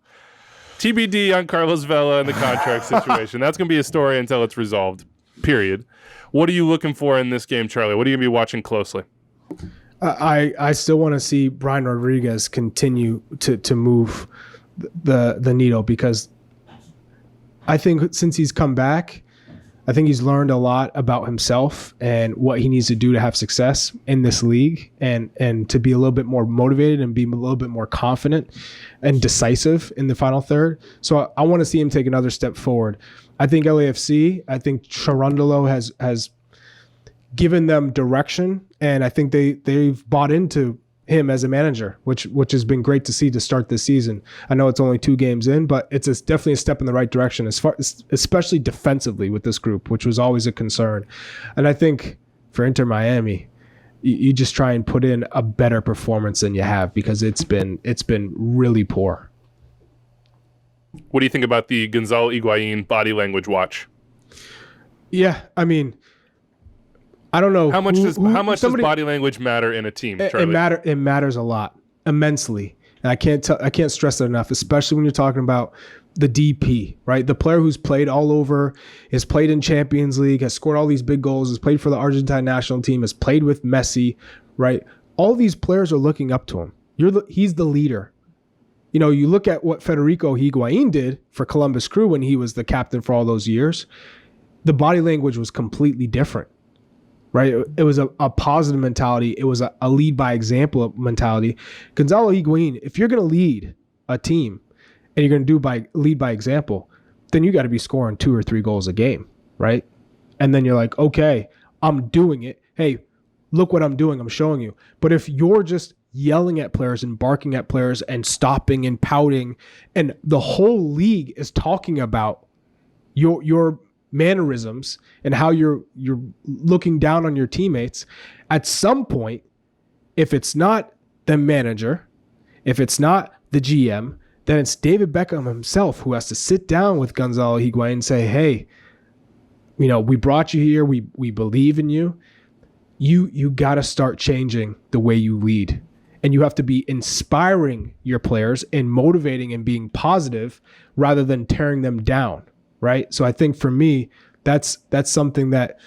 TBD on Carlos Vela and the contract situation. That's going to be a story until it's resolved. Period. What are you looking for in this game, Charlie? What are you going to be watching closely? I still want to see Brian Rodriguez continue to move the needle, because I think since he's come back, I think he's learned a lot about himself and what he needs to do to have success in this league and to be a little bit more motivated and be a little bit more confident and decisive in the final third. So I want to see him take another step forward. I think LAFC, I think Cherundolo has given them direction, and I think they've bought into him as a manager, which has been great to see to start this season. I know it's only 2 games in, but it's definitely a step in the right direction, especially defensively with this group, which was always a concern. And I think for Inter Miami, you just try and put in a better performance than you have, because it's been really poor. What do you think about the Gonzalo Higuain body language watch? Yeah, I mean, I don't know how much does body language matter in a team, Charlie? It matters a lot, immensely, and I can't stress that enough, especially when you're talking about the DP, right? The player who's played all over, has played in Champions League, has scored all these big goals, has played for the Argentine national team, has played with Messi, right? All these players are looking up to him. He's the leader. You know, you look at what Federico Higuain did for Columbus Crew when he was the captain for all those years. The body language was completely different. Right, it was a positive mentality. It was a lead by example mentality. Gonzalo Higuain, if you're going to lead a team and you're going to lead by example, then you got to be scoring 2 or 3 goals a game, right? And then you're like, okay, I'm doing it. Hey, look what I'm doing. I'm showing you. But if you're just yelling at players and barking at players and stopping and pouting, and the whole league is talking about your mannerisms and how you're looking down on your teammates, at some point, if it's not the manager, if it's not the GM, then it's David Beckham himself who has to sit down with Gonzalo Higuain and say, hey, you know, we brought you here, we believe in you. You got to start changing the way you lead, and you have to be inspiring your players and motivating and being positive rather than tearing them down. Right. So I think for me, that's something that,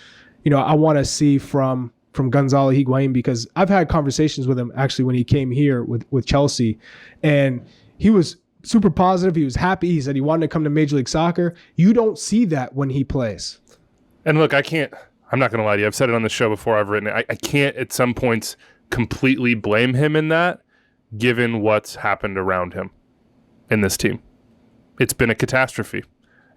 you know, I want to see from Gonzalo Higuain, because I've had conversations with him actually when he came here with Chelsea, and he was super positive. He was happy. He said he wanted to come to Major League Soccer. You don't see that when he plays. And look, I'm not going to lie to you. I've said it on the show before. I've written it. I can't at some points completely blame him in that, given what's happened around him in this team. It's been a catastrophe.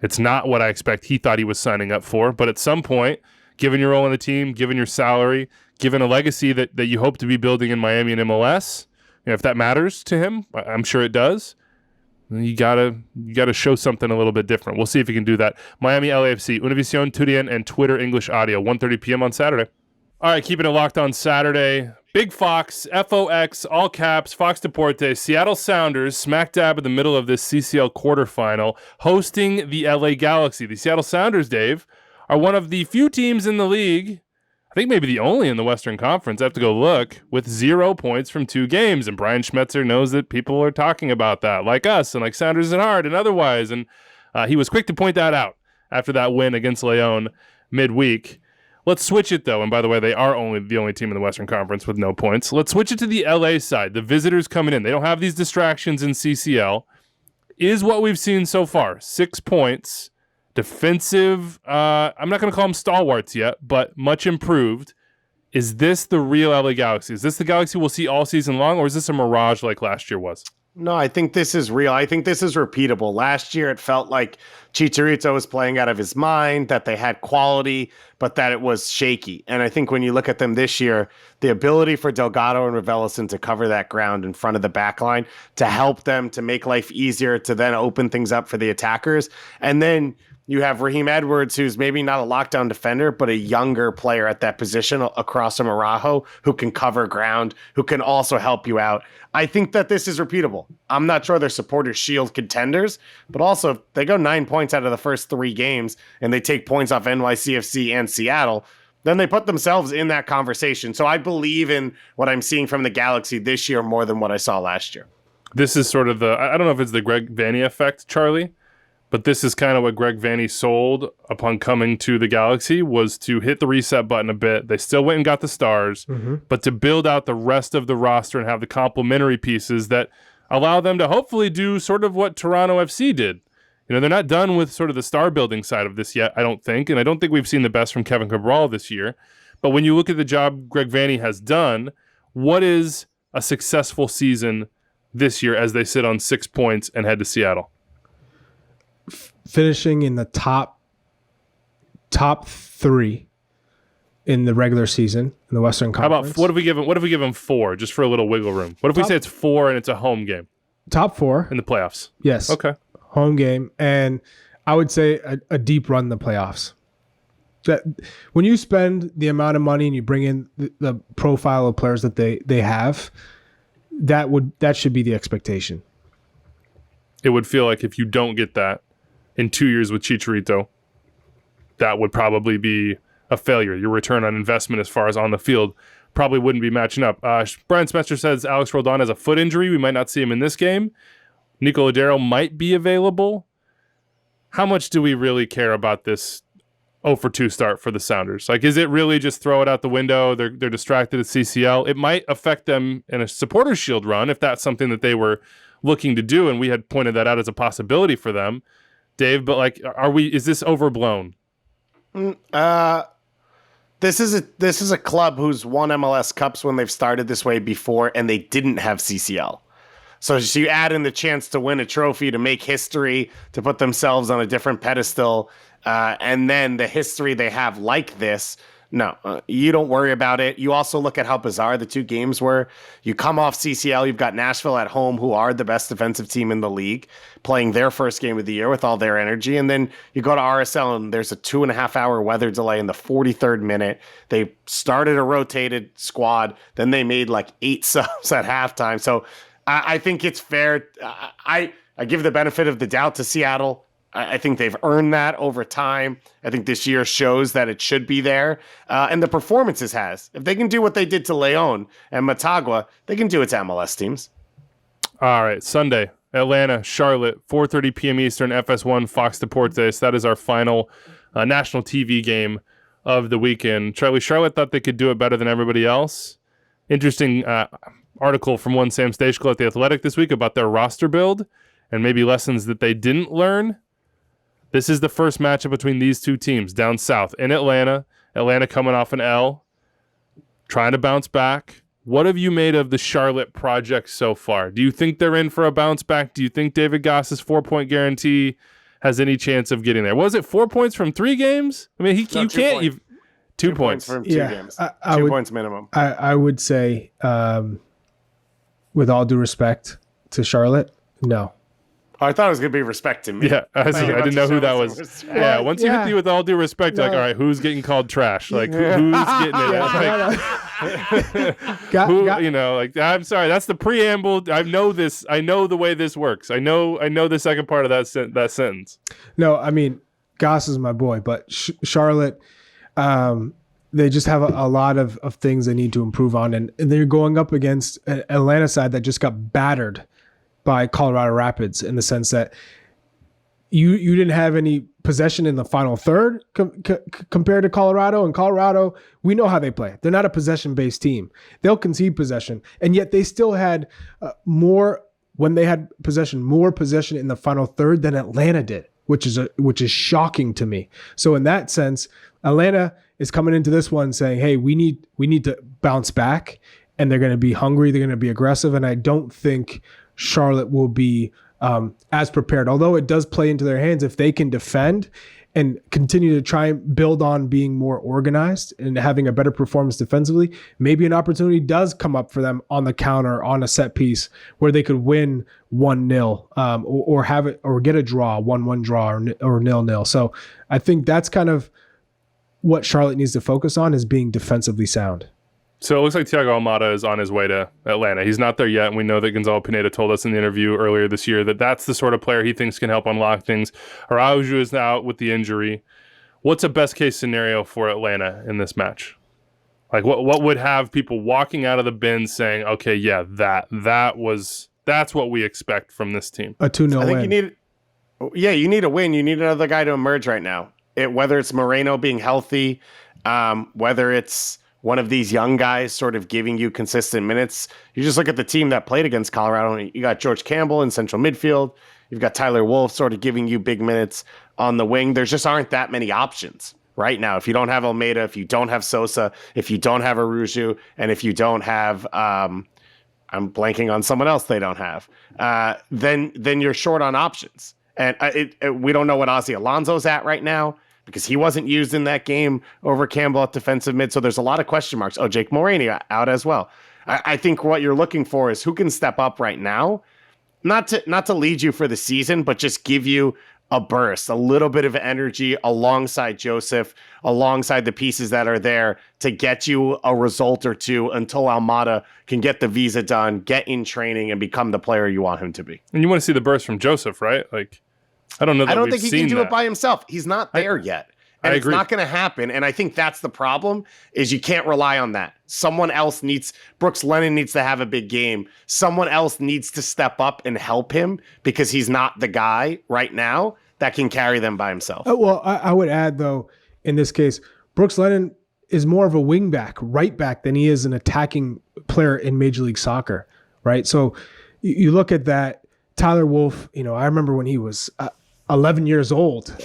It's not what I expect he thought he was signing up for. But at some point, given your role on the team, given your salary, given a legacy that you hope to be building in Miami and MLS, you know, if that matters to him, I'm sure it does, you gotta show something a little bit different. We'll see if he can do that. Miami LAFC, Univision, Turien, and Twitter English Audio, 1:30 p.m. on Saturday. All right, keeping it locked on Saturday. Big Fox, FOX, all caps, Fox Deportes, Seattle Sounders, smack dab in the middle of this CCL quarterfinal, hosting the LA Galaxy. The Seattle Sounders, Dave, are one of the few teams in the league, I think maybe the only in the Western Conference, I have to go look, with 0 points from 2 games. And Brian Schmetzer knows that people are talking about that, like us and like Sounders at Heart and otherwise. And he was quick to point that out after that win against Leon midweek. Let's switch it, though. And by the way, they are the only team in the Western Conference with no points. Let's switch it to the LA side. The visitors coming in. They don't have these distractions in CCL. Is what we've seen so far. 6 points. Defensive. I'm not going to call them stalwarts yet, but much improved. Is this the real LA Galaxy? Is this the Galaxy we'll see all season long, or is this a mirage like last year was? No, I think this is real. I think this is repeatable. Last year, it felt like Chicharito was playing out of his mind, that they had quality, but that it was shaky. And I think when you look at them this year, the ability for Delgado and Raveloson to cover that ground in front of the back line, to help them, to make life easier, to then open things up for the attackers. And then you have Raheem Edwards, who's maybe not a lockdown defender, but a younger player at that position across from Araujo, who can cover ground, who can also help you out. I think that this is repeatable. I'm not sure they're supporters shield contenders, but also if they go 9 points out of the first 3 games and they take points off NYCFC and Seattle, then they put themselves in that conversation. So I believe in what I'm seeing from the Galaxy this year more than what I saw last year. This is sort of I don't know if it's the Greg Vanny effect, Charlie, but this is kind of what Greg Vanny sold upon coming to the Galaxy, was to hit the reset button a bit. They still went and got the stars, but to build out the rest of the roster and have the complementary pieces that allow them to hopefully do sort of what Toronto FC did they're not done with sort of the star building side of this yet, I don't think. And I don't think we've seen the best from Kevin Cabral this year. But when you look at the job Greg Vanney has done, what is a successful season this year as they sit on 6 points and head to Seattle? Finishing in the top 3 in the regular season in the Western Conference. How about what if we give them 4 just for a little wiggle room? What if we say it's 4 and it's a home game? Top 4 in the playoffs. Yes. Okay. Home game, and I would say a deep run in the playoffs. That when you spend the amount of money and you bring in the profile of players that they have, that should be the expectation. It would feel like if you don't get that in 2 years with Chicharito, that would probably be a failure. Your return on investment as far as on the field probably wouldn't be matching up. Brian Spencer says Alex Roldan has a foot injury. We might not see him in this game. Nico Lodeiro might be available. How much do we really care about this 0-for-2 start for the Sounders? Like, is it really just throw it out the window? They're distracted at CCL. It might affect them in a Supporters Shield run if that's something that they were looking to do, and we had pointed that out as a possibility for them, Dave. But like, is this overblown? This is a club who's won MLS Cups when they've started this way before, and they didn't have CCL. So you add in the chance to win a trophy, to make history, to put themselves on a different pedestal, and then the history they have like this. No, you don't worry about it. You also look at how bizarre the 2 games were. You come off CCL, you've got Nashville at home, who are the best defensive team in the league, playing their first game of the year with all their energy. And then you go to RSL, and there's a 2.5-hour weather delay in the 43rd minute. They started a rotated squad. Then they made like 8 subs at halftime. So I think it's fair. I give the benefit of the doubt to Seattle. I think they've earned that over time. I think this year shows that it should be there. And the performances has. If they can do what they did to Leon and Motagua, they can do it to MLS teams. All right, Sunday, Atlanta, Charlotte, 4:30 p.m. Eastern, FS1, Fox Deportes. That is our final national TV game of the weekend. Charlotte thought they could do it better than everybody else. Interesting article from one Sam Stejskal at The Athletic this week about their roster build and maybe lessons that they didn't learn. This is the first matchup between these 2 teams down south in Atlanta. Atlanta coming off an L, trying to bounce back. What have you made of the Charlotte project so far? Do you think they're in for a bounce back? Do you think David Goss's 4-point guarantee has any chance of getting there? Was it 4 points from 3 games? I mean, you can't. 2 points from 2 games. 2 points minimum. I would say, with all due respect to Charlotte, no. Oh, I thought it was going to be respect to me. Yeah, I didn't know who that was. Yeah, once you hit the with all due respect, like, all right, who's getting called trash? Like, who's getting it? Like, I'm sorry, that's the preamble. I know this. I know the way this works. I know the second part of that sentence. No, I mean, Goss is my boy, but Charlotte, they just have a lot of things they need to improve on, and they're going up against an Atlanta side that just got battered by Colorado Rapids, in the sense that you didn't have any possession in the final third compared to Colorado. And Colorado, we know how they play. They're not a possession-based team. They'll concede possession, and yet they still had more possession in the final third than Atlanta did, which is shocking to me. So in that sense, Atlanta is coming into this one saying, "Hey, we need to bounce back," and they're going to be hungry. They're going to be aggressive, and I don't think Charlotte will be as prepared, although it does play into their hands if they can defend and continue to try and build on being more organized and having a better performance defensively. Maybe an opportunity does come up for them on the counter, on a set piece, where they could win 1-0 or have it, or get a draw, 1-1 draw or 0-0. So I think that's kind of what Charlotte needs to focus on, is being defensively sound. So it looks like Thiago Almada is on his way to Atlanta. He's not there yet, and we know that Gonzalo Pineda told us in the interview earlier this year that that's the sort of player he thinks can help unlock things. Araujo is out with the injury. What's a best-case scenario for Atlanta in this match? Like, what would have people walking out of the bin saying, okay, yeah, that's what we expect from this team? A 2-0 win. I think you need a win. You need another guy to emerge right now. Whether it's Moreno being healthy, whether it's one of these young guys sort of giving you consistent minutes. You just look at the team that played against Colorado. You got George Campbell in central midfield. You've got Tyler Wolff sort of giving you big minutes on the wing. There just aren't that many options right now. If you don't have Almeida, if you don't have Sosa, if you don't have Arujo, and if you don't have, I'm blanking on someone else they don't have, then you're short on options. And we don't know what Ozzy Alonso's at right now because he wasn't used in that game over Campbell at defensive mid. So there's a lot of question marks. Oh, Jake Mulroney out as well. I think what you're looking for is who can step up right now, not to lead you for the season, but just give you a burst, a little bit of energy alongside Joseph, alongside the pieces that are there to get you a result or two until Almada can get the visa done, get in training, and become the player you want him to be. And you want to see the burst from Joseph, right? Like, I don't know. I don't think he can do it by himself. He's not there yet. And it's not going to happen. And I think that's the problem, is you can't rely on that. Someone else Brooks Lennon needs to have a big game. Someone else needs to step up and help him because he's not the guy right now that can carry them by himself. Well, I would add, though, in this case, Brooks Lennon is more of a wing back, right back, than he is an attacking player in Major League Soccer, right? So you look at that, Tyler Wolff, I remember when he was 11 years old,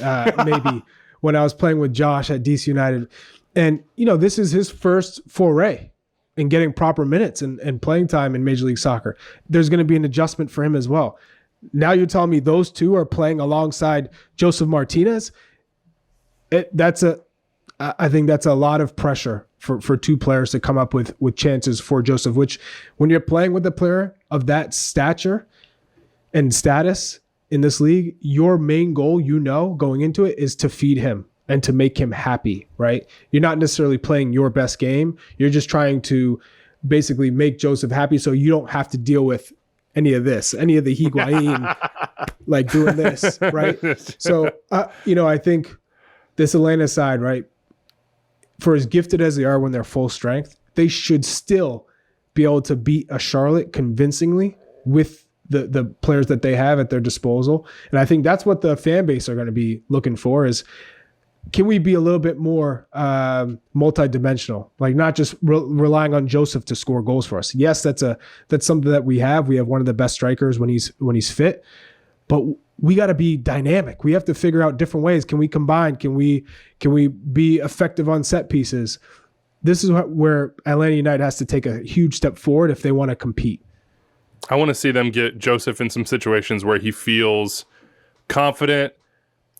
maybe, when I was playing with Josh at DC United. And, this is his first foray in getting proper minutes and playing time in Major League Soccer. There's going to be an adjustment for him as well. Now you're telling me those two are playing alongside Joseph Martinez? I think that's a lot of pressure for two players to come up with chances for Joseph, which when you're playing with a player of that stature and status in this league, your main goal, going into it is to feed him and to make him happy, right? You're not necessarily playing your best game. You're just trying to basically make Joseph happy so you don't have to deal with any of the Higuain, like doing this, right? So, I think this Atlanta side, right, for as gifted as they are when they're full strength, they should still be able to beat a Charlotte convincingly with the players that they have at their disposal. And I think that's what the fan base are going to be looking for is, can we be a little bit more multi-dimensional, like not just relying on Joseph to score goals for us? Yes, that's something that we have. We have one of the best strikers when he's fit, but we got to be dynamic. We have to figure out different ways. Can we combine? Can we be effective on set pieces? This is where Atlanta United has to take a huge step forward if they want to compete. I want to see them get Joseph in some situations where he feels confident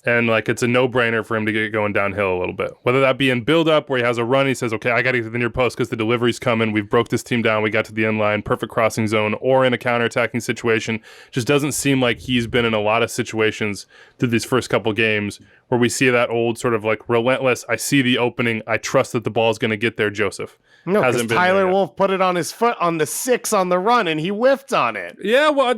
and like it's a no-brainer for him to get going downhill a little bit. Whether that be in build-up where he has a run, he says, okay, I got to get to the near post because the delivery's coming. We've broke this team down. We got to the end line, perfect crossing zone, or in a counter-attacking situation. Just doesn't seem like he's been in a lot of situations through these first couple games where we see that old sort of like relentless, I see the opening, I trust that the ball's going to get there, Joseph. No, because Tyler Wolff put it on his foot on the 6 on the run, and he whiffed on it. Yeah, well,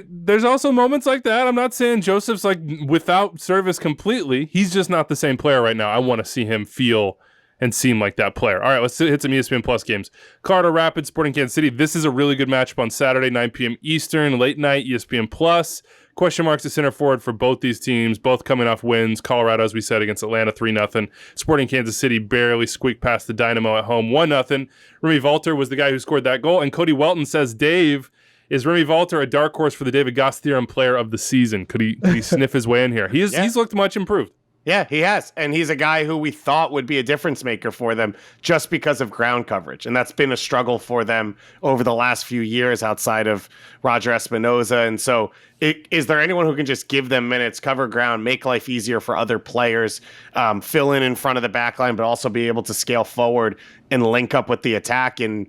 there's also moments like that. I'm not saying Joseph's like without service completely. He's just not the same player right now. I want to see him feel and seem like that player. All right, let's hit some ESPN Plus games. Colorado Rapids, Sporting Kansas City. This is a really good matchup on Saturday, 9 p.m. Eastern, late night, ESPN Plus. Question marks to center forward for both these teams, both coming off wins. Colorado, as we said, against Atlanta, 3-0. Sporting Kansas City barely squeaked past the Dynamo at home, 1-0. Remy Walter was the guy who scored that goal. And Cody Welton says, Dave, is Remy Walter a dark horse for the David Goss Theorem player of the season? Could he sniff his way in here? He's looked much improved. Yeah, he has. And he's a guy who we thought would be a difference maker for them just because of ground coverage. And that's been a struggle for them over the last few years outside of Roger Espinoza. And so is there anyone who can just give them minutes, cover ground, make life easier for other players, fill in front of the back line, but also be able to scale forward and link up with the attack? And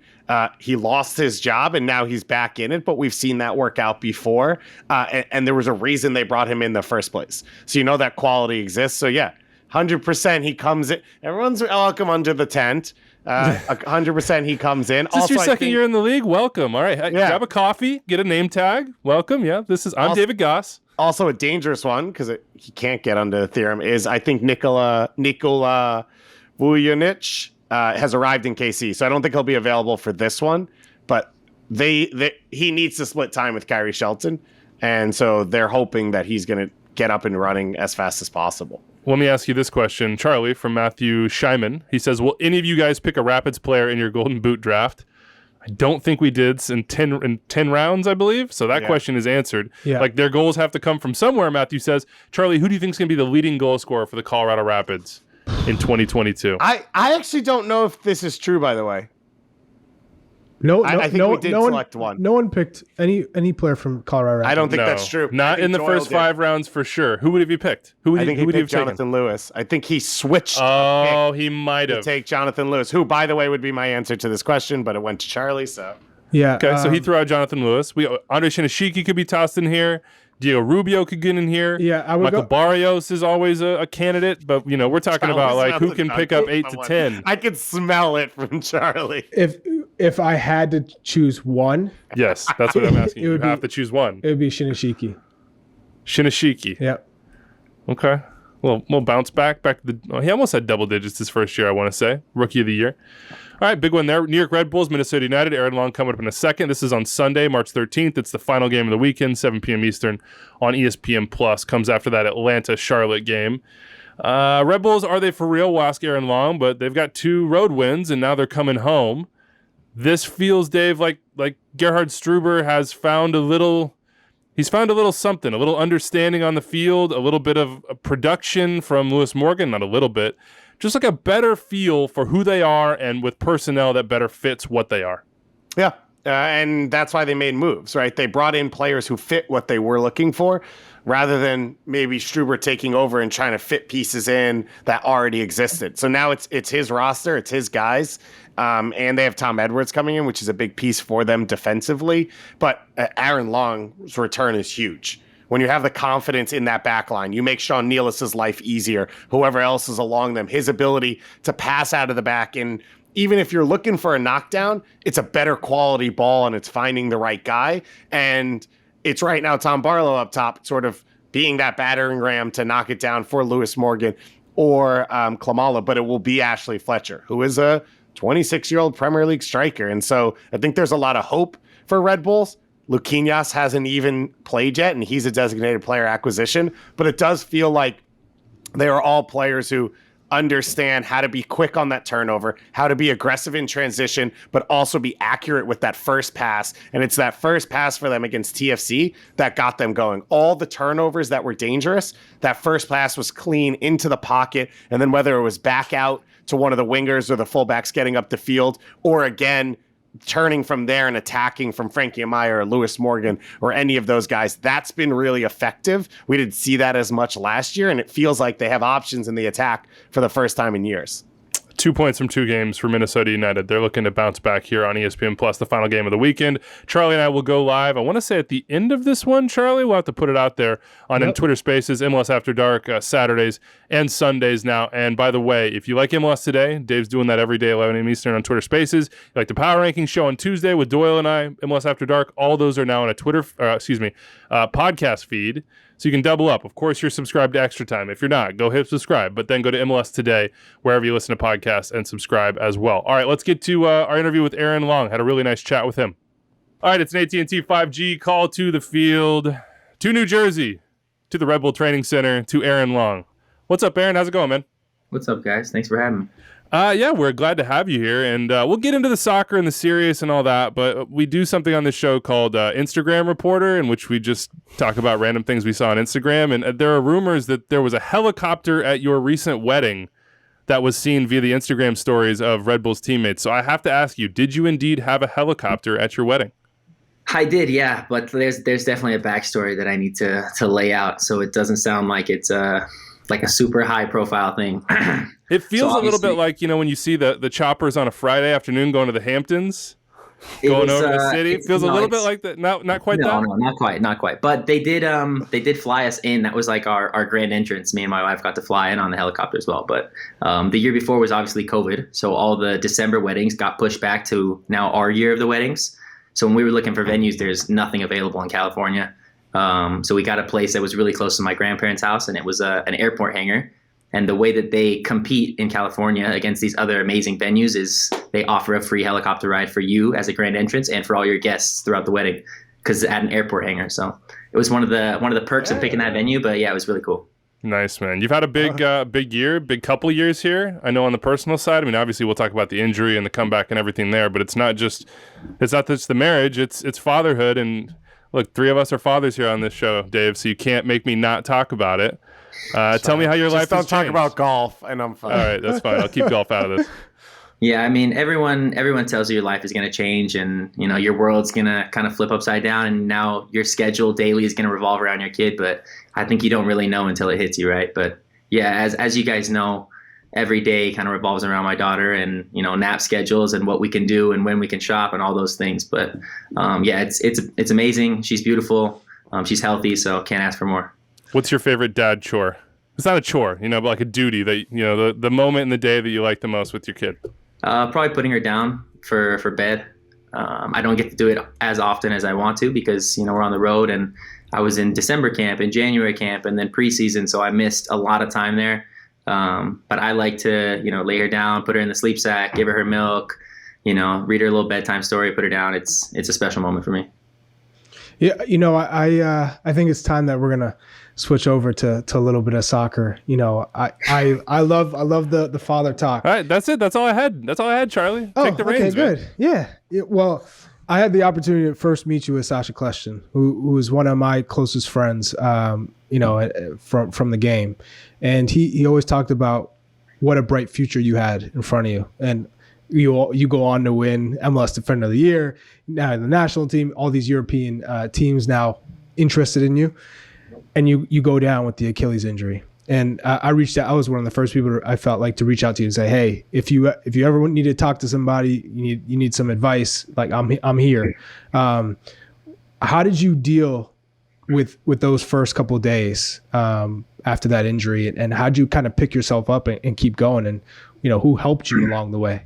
he lost his job and now he's back in it, but we've seen that work out before. And there was a reason they brought him in the first place. So that quality exists. So yeah, 100% he comes in. Everyone's welcome under the tent. 100% he comes in. Is this your second year in the league? Welcome. All right. Grab a coffee, get a name tag. Welcome. Yeah, I'm David Goss. Also a dangerous one, because he can't get under the theorem, is I think Nikola Vujanic has arrived in KC. So I don't think he'll be available for this one. But he needs to split time with Kyrie Shelton. And so they're hoping that he's going to get up and running as fast as possible. Let me ask you this question, Charlie, from Matthew Scheiman. He says, will any of you guys pick a Rapids player in your Golden Boot draft? I don't think we did in 10 rounds, I believe. So that question is answered. Yeah. Like, their goals have to come from somewhere, Matthew says. Charlie, who do you think is going to be the leading goal scorer for the Colorado Rapids in 2022? I actually don't know if this is true, by the way. I think we did select one. No one picked any player from Colorado Rapids. I don't think that's true. Not in the first 5 rounds for sure. Who would have you picked? I think he picked Jonathan Lewis. I think he switched. Oh, he might have. To take Jonathan Lewis, who, by the way, would be my answer to this question, but it went to Charlie, so. Yeah. Okay, so he threw out Jonathan Lewis. Andre Shinashiki could be tossed in here. Diego Rubio could get in here. Yeah, I would Michael Barrios is always a candidate, but we're talking about like who can pick up 8 to 10. I could smell it from Charlie. If I had to choose one, yes, that's what I'm asking. You have to choose one. It would be Shinashiki. Shinashiki. Yep. Okay. Well, we'll bounce back to the. He almost had double digits his first year, I want to say. Rookie of the year. All right, big one there. New York Red Bulls, Minnesota United. Aaron Long coming up in a second. This is on Sunday, March 13th. It's the final game of the weekend, 7 p.m. Eastern on ESPN Plus. Comes after that Atlanta-Charlotte game. Red Bulls, are they for real? We'll ask Aaron Long, but they've got 2 road wins, and now they're coming home. This feels, Dave, like Gerhard Struber has found a little something, a little understanding on the field, a little bit of production from Lewis Morgan, not a little bit, just like a better feel for who they are and with personnel that better fits what they are. Yeah, and that's why they made moves, right? They brought in players who fit what they were looking for, rather than maybe Struber taking over and trying to fit pieces in that already existed. So now it's his roster, it's his guys, and they have Tom Edwards coming in, which is a big piece for them defensively. But Aaron Long's return is huge. When you have the confidence in that back line, you make Sean Nealis' life easier, whoever else is along them, his ability to pass out of the back. And even if you're looking for a knockdown, it's a better quality ball and it's finding the right guy. And it's right now Tom Barlow up top, sort of being that battering ram to knock it down for Lewis Morgan or Klamala, but it will be Ashley Fletcher, who is a 26-year-old Premier League striker. And so I think there's a lot of hope for Red Bulls. Luquinhas hasn't even played yet, and he's a designated player acquisition, but it does feel like they are all players who understand how to be quick on that turnover, how to be aggressive in transition, but also be accurate with that first pass. And it's that first pass for them against TFC that got them going. All the turnovers that were dangerous, that first pass was clean into the pocket. And then whether it was back out to one of the wingers or the fullbacks getting up the field, or again, turning from there and attacking from Frankie Amaya or Lewis Morgan or any of those guys, that's been really effective. We didn't see that as much last year, and it feels like they have options in the attack for the first time in years. 2 points from 2 games for Minnesota United. They're looking to bounce back here on ESPN Plus, the final game of the weekend. Charlie and I will go live. I want to say at the end of this one, Charlie, we'll have to put it out there on in Twitter Spaces, MLS After Dark, Saturdays and Sundays now. And by the way, if you like MLS Today, Dave's doing that every day, 11 a.m. Eastern on Twitter Spaces. You like the Power Ranking show on Tuesday with Doyle and I, MLS After Dark. All those are now on a podcast feed. So you can double up. Of course, you're subscribed to Extra Time. If you're not, go hit subscribe, but then go to MLS Today, wherever you listen to podcasts, and subscribe as well. All right, let's get to our interview with Aaron Long. Had a really nice chat with him. All right, it's an AT&T 5G call to the field, to New Jersey, to the Red Bull Training Center, to Aaron Long. What's up, Aaron? How's it going, man? What's up, guys? Thanks for having me. Yeah, we're glad to have you here, and we'll get into the soccer and the serious and all that, but we do something on this show called Instagram Reporter, in which we just talk about random things we saw on Instagram, and there are rumors that there was a helicopter at your recent wedding that was seen via the Instagram stories of Red Bull's teammates. So I have to ask you, did you indeed have a helicopter at your wedding? I did, yeah, but there's definitely a backstory that I need to lay out, so it doesn't sound like it's like a super high profile thing. It feels a little bit like, when you see the choppers on a Friday afternoon going to the Hamptons, going over the city. It feels a little bit like that. Not quite that. No, not quite. But they did fly us in. That was like our grand entrance. Me and my wife got to fly in on the helicopter as well. But the year before was obviously COVID, so all the December weddings got pushed back to now our year of the weddings. So when we were looking for venues, there's nothing available in California. So we got a place that was really close to my grandparents' house, and it was an airport hangar. And the way that they compete in California against these other amazing venues is they offer a free helicopter ride for you as a grand entrance and for all your guests throughout the wedding, because it's at an airport hangar. So it was one of the perks of picking that venue. But yeah, it was really cool. Nice, man. You've had a big couple years here. I know on the personal side. I mean, obviously we'll talk about the injury and the comeback and everything there, but it's not just the marriage. It's fatherhood. And look, 3 of us are fathers here on this show, Dave. So you can't make me not talk about it. Tell me how your life has changed. Don't talk about golf, and I'm fine. All right, that's fine. I'll keep golf out of this. Yeah, I mean, everyone tells you your life is going to change, and your world's going to kind of flip upside down, and now your schedule daily is going to revolve around your kid. But I think you don't really know until it hits you, right? But yeah, as you guys know, every day kind of revolves around my daughter, and nap schedules and what we can do and when we can shop and all those things. But yeah, it's amazing. She's beautiful. She's healthy, so can't ask for more. What's your favorite dad chore? It's not a chore, but like a duty that the moment in the day that you like the most with your kid. Probably putting her down for bed. I don't get to do it as often as I want to because, we're on the road, and I was in December camp and January camp and then preseason. So I missed a lot of time there. But I like to, lay her down, put her in the sleep sack, give her milk, read her a little bedtime story, put her down. It's a special moment for me. Yeah. I think it's time that we're going to switch over to a little bit of soccer. I love the father talk. All right, that's it. That's all I had, Charlie. Take the reins. Okay, good. Yeah. Well, I had the opportunity to first meet you with Sasha Kleshton, who is one of my closest friends, from the game. And he always talked about what a bright future you had in front of you. And you go on to win MLS Defender of the Year, now the national team, all these European teams now interested in you. And you go down with the Achilles injury. And I reached out. I was one of the first people I felt like to reach out to you and say, hey, if you ever need to talk to somebody, you need some advice, like I'm here. How did you deal with those first couple of days after that injury, and how did you kind of pick yourself up and keep going? And who helped you along the way?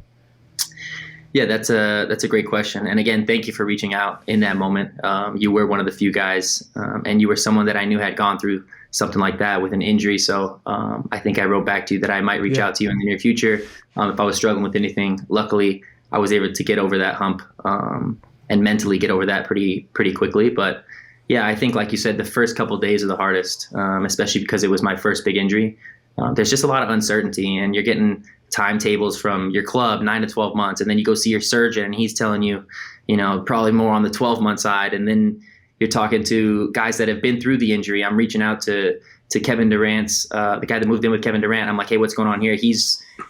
Yeah, that's a great question. And again, thank you for reaching out in that moment. You were one of the few guys, and you were someone that I knew had gone through something like that with an injury. So I think I wrote back to you that I might reach out to you in the near future if I was struggling with anything. Luckily, I was able to get over that hump and mentally get over that pretty quickly. But yeah, I think, like you said, the first couple of days are the hardest, especially because it was my first big injury. There's just a lot of uncertainty, and you're getting timetables from your club, 9 to 12 months. And then you go see your surgeon, and he's telling you, probably more on the 12-month side. And then you're talking to guys that have been through the injury. I'm reaching out to Kevin Durant's, the guy that moved in with Kevin Durant. I'm like, hey, what's going on here?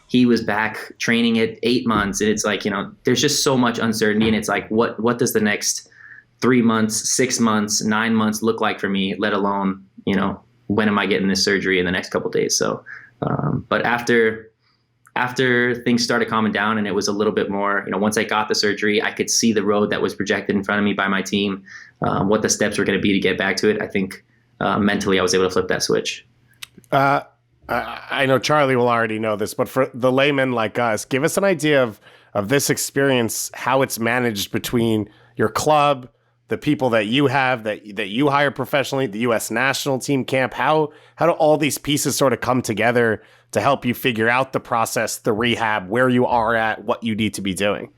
He was back training at 8 months. And it's like, there's just so much uncertainty. And it's like, what does the next 3 months, 6 months, 9 months look like for me, let alone, when am I getting this surgery in the next couple of days? So, but after things started calming down, and it was a little bit more, once I got the surgery, I could see the road that was projected in front of me by my team, what the steps were going to be to get back to it. I think mentally I was able to flip that switch. I know Charlie will already know this, but for the layman like us, give us an idea of this experience, how it's managed between your club, the people that you have, that you hire professionally, the U.S. national team camp. How do all these pieces sort of come together to help you figure out the process, the rehab, where you are at, what you need to be doing?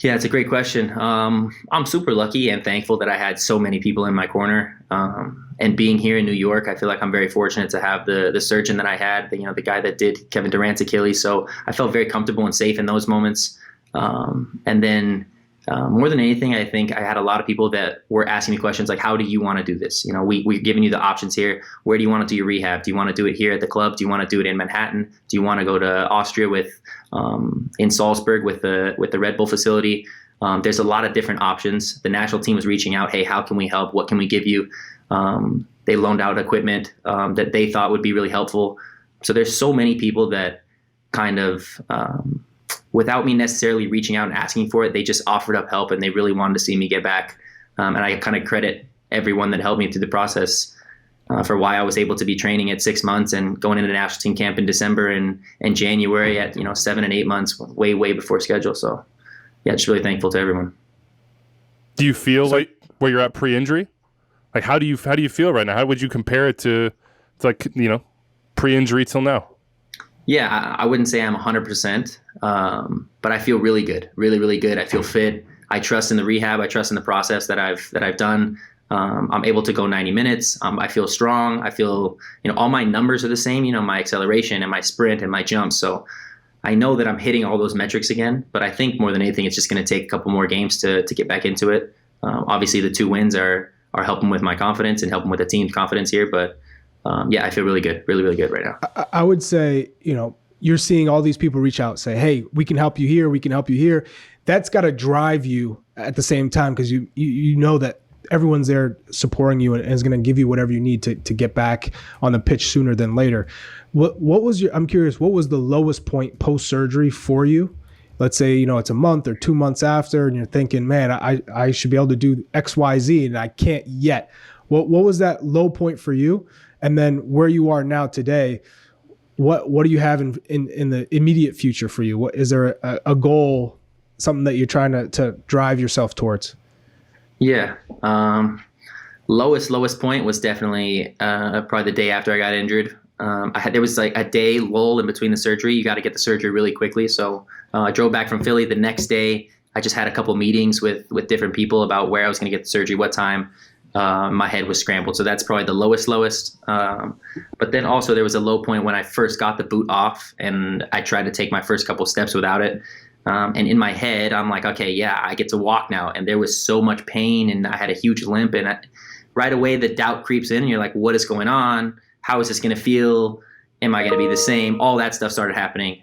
Yeah, it's a great question. I'm super lucky and thankful that I had so many people in my corner. And being here in New York, I feel like I'm very fortunate to have the surgeon that I had, the guy that did Kevin Durant's Achilles. So I felt very comfortable and safe in those moments. And then more than anything, I think I had a lot of people that were asking me questions like, how do you want to do this? We're giving you the options here. Where do you want to do your rehab? Do you want to do it here at the club? Do you want to do it in Manhattan? Do you want to go to Austria in Salzburg with the Red Bull facility? There's a lot of different options. The national team was reaching out. Hey, how can we help? What can we give you? They loaned out equipment that they thought would be really helpful. So there's so many people that kind of, without me necessarily reaching out and asking for it, they just offered up help, and they really wanted to see me get back. And I kind of credit everyone that helped me through the process for why I was able to be training at 6 months and going into national team camp in December and January at 7 and 8 months, way before schedule. So yeah, just really thankful to everyone. Do you feel like where you're at pre-injury? Like how do you feel right now? How would you compare it to like pre-injury till now? Yeah, I wouldn't say I'm 100%, but I feel really good, really, really good. I feel fit. I trust in the rehab. I trust in the process that I've done. I'm able to go 90 minutes. I feel strong. I feel, all my numbers are the same, my acceleration and my sprint and my jumps. So I know that I'm hitting all those metrics again, but I think more than anything, it's just going to take a couple more games to get back into it. Obviously, the 2 wins are helping with my confidence and helping with the team's confidence here. But I feel really good, really, really good right now. I would say, you're seeing all these people reach out, say, hey, we can help you here. We can help you here. That's got to drive you at the same time, because you know that everyone's there supporting you and is going to give you whatever you need to get back on the pitch sooner than later. What was I'm curious, what was the lowest point post-surgery for you? Let's say, it's a month or 2 months after, and you're thinking, man, I should be able to do X, Y, Z, and I can't yet. What was that low point for you? And then where you are now today, what do you have in the immediate future for you? What is there a goal, something that you're trying to drive yourself towards? Yeah. Lowest point was definitely probably the day after I got injured. There was like a day lull in between the surgery. You got to get the surgery really quickly. So I drove back from Philly the next day. I just had a couple meetings with different people about where I was going to get the surgery, what time. My head was scrambled. So that's probably the lowest. But then also there was a low point when I first got the boot off and I tried to take my first couple steps without it. And in my head, I'm like, okay, yeah, I get to walk now. And there was so much pain and I had a huge limp. And right away, the doubt creeps in and you're like, what is going on? How is this going to feel? Am I going to be the same? All that stuff started happening.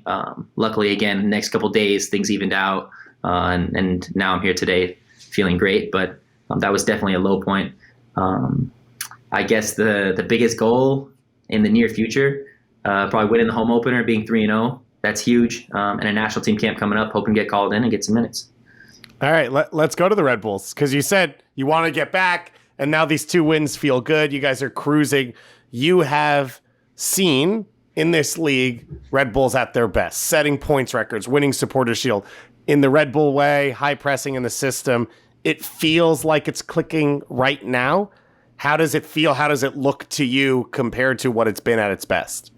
Luckily, again, next couple of days, things evened out. And now I'm here today feeling great. But that was definitely a low point. I guess the biggest goal in the near future, probably winning the home opener, being 3-0. That's huge. And a national team camp coming up, hoping to get called in and get some minutes. All right, let's go to the Red Bulls, because you said you want to get back, and now these 2 wins feel good. You guys are cruising. You have seen in this league Red Bulls at their best, setting points records, winning Supporters' Shield. In the Red Bull way, high pressing in the system, it feels like it's clicking right now. How does it feel? How does it look to you compared to what it's been at its best?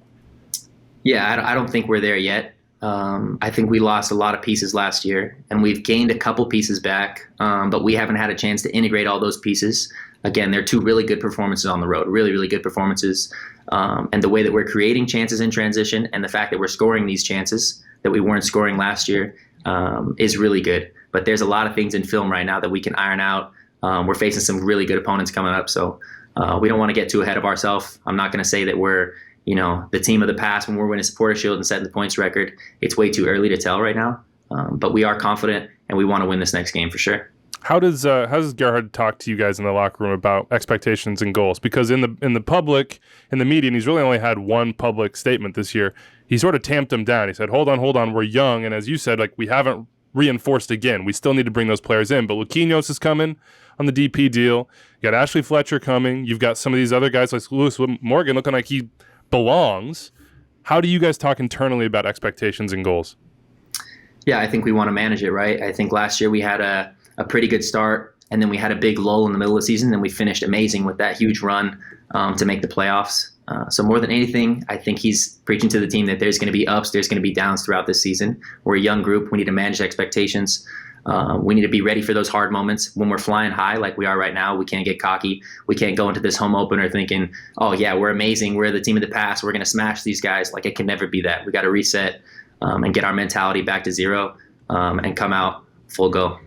Yeah, I don't think we're there yet. I think we lost a lot of pieces last year, and we've gained a couple pieces back, but we haven't had a chance to integrate all those pieces. Again, they're 2 really good performances on the road, really, really good performances. And the way that we're creating chances in transition and the fact that we're scoring these chances that we weren't scoring last year is really good. But there's a lot of things in film right now that we can iron out. We're facing some really good opponents coming up, so we don't want to get too ahead of ourselves. I'm not going to say that we're the team of the past when we're winning Supporters' Shield and setting the points record. It's way too early to tell right now, but we are confident and we want to win this next game for sure. How does Gerhard talk to you guys in the locker room about expectations and goals? Because in the public, in the media, and he's really only had one public statement this year, he sort of tamped them down. He said, hold on, we're young. And as you said, we haven't reinforced again. We still need to bring those players in. But Luquinhos is coming on the DP deal. You got Ashley Fletcher coming. You've got some of these other guys like Lewis Morgan looking like he belongs. How do you guys talk internally about expectations and goals? Yeah, I think we want to manage it, right? I think last year we had a pretty good start, and then we had a big lull in the middle of the season, and we finished amazing with that huge run to make the playoffs. So more than anything, I think he's preaching to the team that there's going to be ups, there's going to be downs throughout this season. We're a young group. We need to manage expectations. We need to be ready for those hard moments. When we're flying high like we are right now, we can't get cocky. We can't go into this home opener thinking, oh, yeah, we're amazing. We're the team of the past. We're going to smash these guys. It can never be that. We got to reset and get our mentality back to zero and come out full go.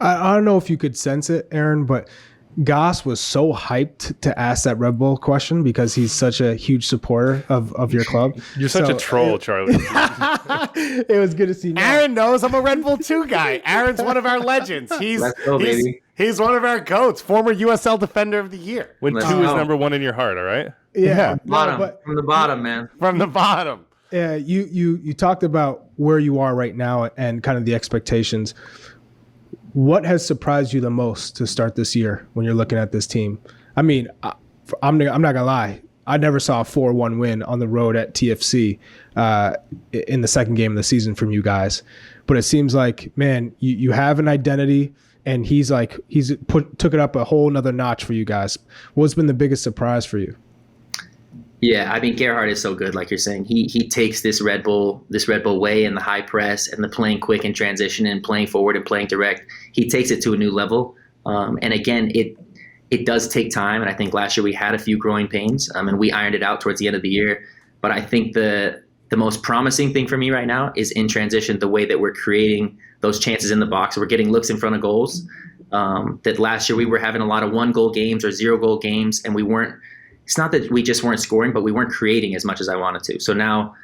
I don't know if you could sense it, Aaron, but Goss was so hyped to ask that Red Bull question because he's such a huge supporter of your club. You're such a troll, Charlie. It was good to see. Aaron knows I'm a Red Bull 2 guy. Aaron's one of our legends. He's one of our GOATs, former USL Defender of the Year. When 2 is number 1 in your heart, all right? Yeah. From the bottom, man. From the bottom. Yeah, you talked about where you are right now and kind of the expectations. What has surprised you the most to start this year when you're looking at this team? I mean, I'm not going to lie. I never saw a 4-1 win on the road at TFC in the second game of the season from you guys. But it seems like, man, you have an identity, and he's took it up a whole nother notch for you guys. What's been the biggest surprise for you? Yeah, I mean, Gerhard is so good, like you're saying. He takes this Red Bull way and the high press and the playing quick in transition and playing forward and playing direct. He takes it to a new level. And again, it does take time. And I think last year we had a few growing pains, and we ironed it out towards the end of the year. But I think the most promising thing for me right now is in transition, the way that we're creating those chances in the box. We're getting looks in front of goals. That last year we were having a lot of 1-goal games or 0-goal games, and we weren't. It's not that we just weren't scoring, but we weren't creating as much as I wanted to. So now,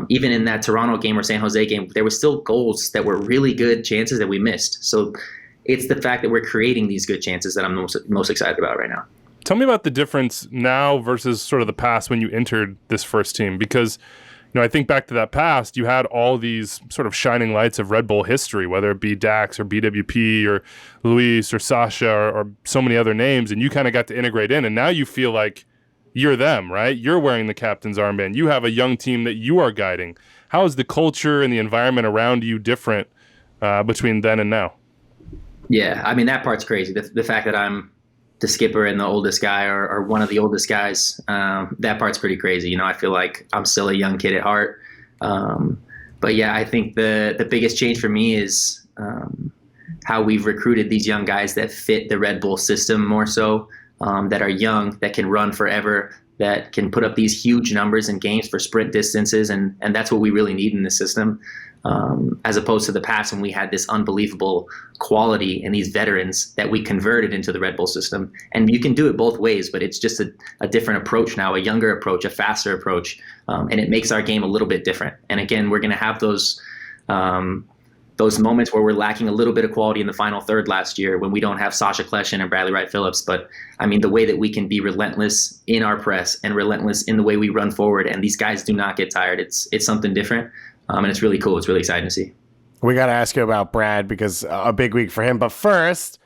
even in that Toronto game or San Jose game, there were still goals that were really good chances that we missed. So it's the fact that we're creating these good chances that I'm most excited about right now. Tell me about the difference now versus sort of the past when you entered this first team, because I think back to that past, you had all these sort of shining lights of Red Bull history, whether it be Dax or BWP or Luis or Sasha or so many other names, and you kind of got to integrate in, and now you feel like you're them, right? You're wearing the captain's armband. You have a young team that you are guiding. How is the culture and the environment around you different between then and now? Yeah, I mean, that part's crazy. The fact that I'm the skipper and the oldest guy or one of the oldest guys, that part's pretty crazy. I feel like I'm still a young kid at heart. But yeah, I think the biggest change for me is how we've recruited these young guys that fit the Red Bull system more so, that are young, that can run forever, that can put up these huge numbers in games for sprint distances. And that's what we really need in the system. As opposed to the past when we had this unbelievable quality and these veterans that we converted into the Red Bull system. And you can do it both ways, but it's just a different approach now, a younger approach, a faster approach. And it makes our game a little bit different. And again, we're going to have those moments where we're lacking a little bit of quality in the final third last year when we don't have Sasha Kleshin and Bradley Wright-Phillips. But I mean, the way that we can be relentless in our press and relentless in the way we run forward, and these guys do not get tired. It's something different. And it's really cool. It's really exciting to see. We got to ask you about Brad because a big week for him. But first,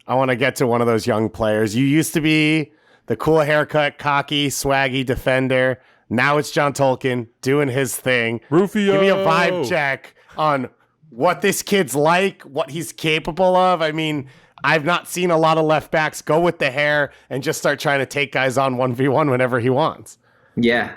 I want to get to one of those young players. You used to be the cool haircut, cocky, swaggy defender. Now it's John Tolkien doing his thing. Rufio! Give me a vibe check on what this kid's like, what he's capable of. I mean, I've not seen a lot of left backs go with the hair and just start trying to take guys on 1v1 whenever he wants. Yeah,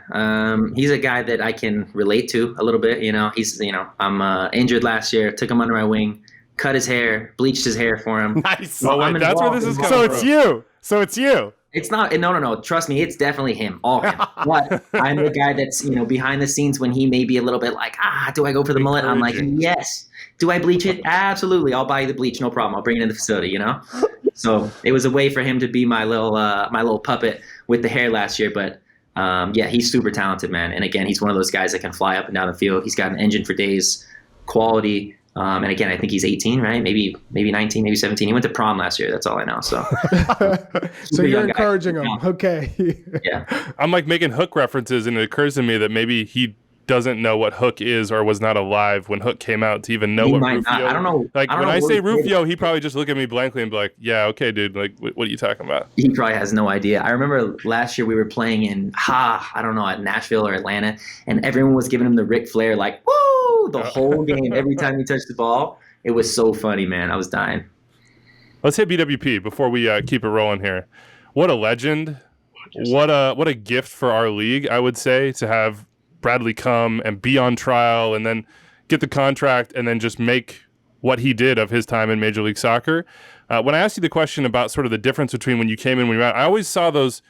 he's a guy that I can relate to a little bit. I'm injured last year, took him under my wing, cut his hair, bleached his hair for him. Nice. Oh, wait, that's where this is coming from. So it's you. It's not. No. Trust me, it's definitely him. All him. But I'm the guy that's behind the scenes when he may be a little bit like, do I go for the mullet? I'm like, yes. Do I bleach it? Absolutely. I'll buy you the bleach. No problem. I'll bring it in the facility. So it was a way for him to be my little puppet with the hair last year, but. Yeah, he's super talented, man. And again, he's one of those guys that can fly up and down the field. He's got an engine for days, quality. And again, I think he's 18, right? Maybe 19, maybe 17. He went to prom last year. That's all I know. So, so you're encouraging him. Okay. Yeah. I'm like making Hook references, and it occurs to me that maybe he doesn't know what Hook is or was not alive when Hook came out to even know what Rufio. I don't know. Like when I say Rufio, he probably just look at me blankly and be like, "Yeah, okay, dude. Like, what are you talking about?" He probably has no idea. I remember last year we were playing in I don't know, at Nashville or Atlanta, and everyone was giving him the Ric Flair like, "Woo!" the whole game. Every time he touched the ball, it was so funny, man. I was dying. Let's hit BWP before we keep it rolling here. What a legend! What a gift for our league, I would say, to have Bradley come and be on trial and then get the contract and then just make what he did of his time in Major League Soccer. When I asked you the question about sort of the difference between when you came in, when you went out, I always saw those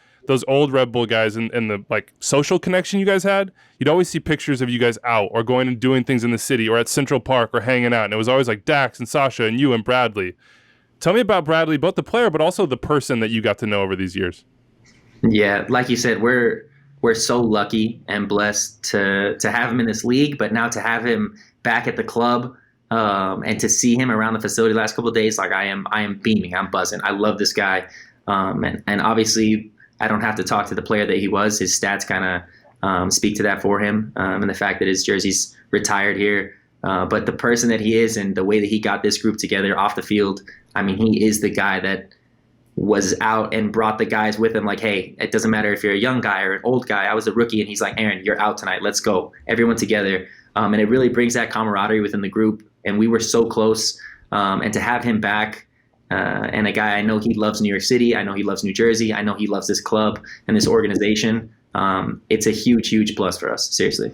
old Red Bull guys and the like social connection you guys had. You'd always see pictures of you guys out or going and doing things in the city or at Central Park or hanging out. And it was always like Dax and Sasha and you and Bradley. Tell me about Bradley, both the player, but also the person that you got to know over these years. Yeah, like you said, we're so lucky and blessed to have him in this league, but now to have him back at the club and to see him around the facility the last couple of days, like I am beaming, I'm buzzing. I love this guy, and obviously I don't have to talk to the player that he was. His stats kind of speak to that for him, and the fact that his jersey's retired here. But the person that he is and the way that he got this group together off the field, I mean, he is the guy that was out and brought the guys with him like, hey, it doesn't matter if you're a young guy or an old guy. I was a rookie, and he's like, Aaron, you're out tonight. Let's go. Everyone together. And it really brings that camaraderie within the group. And we were so close. And to have him back and a guy, I know he loves New York City. I know he loves New Jersey. I know he loves this club and this organization. It's a huge, huge plus for us. Seriously.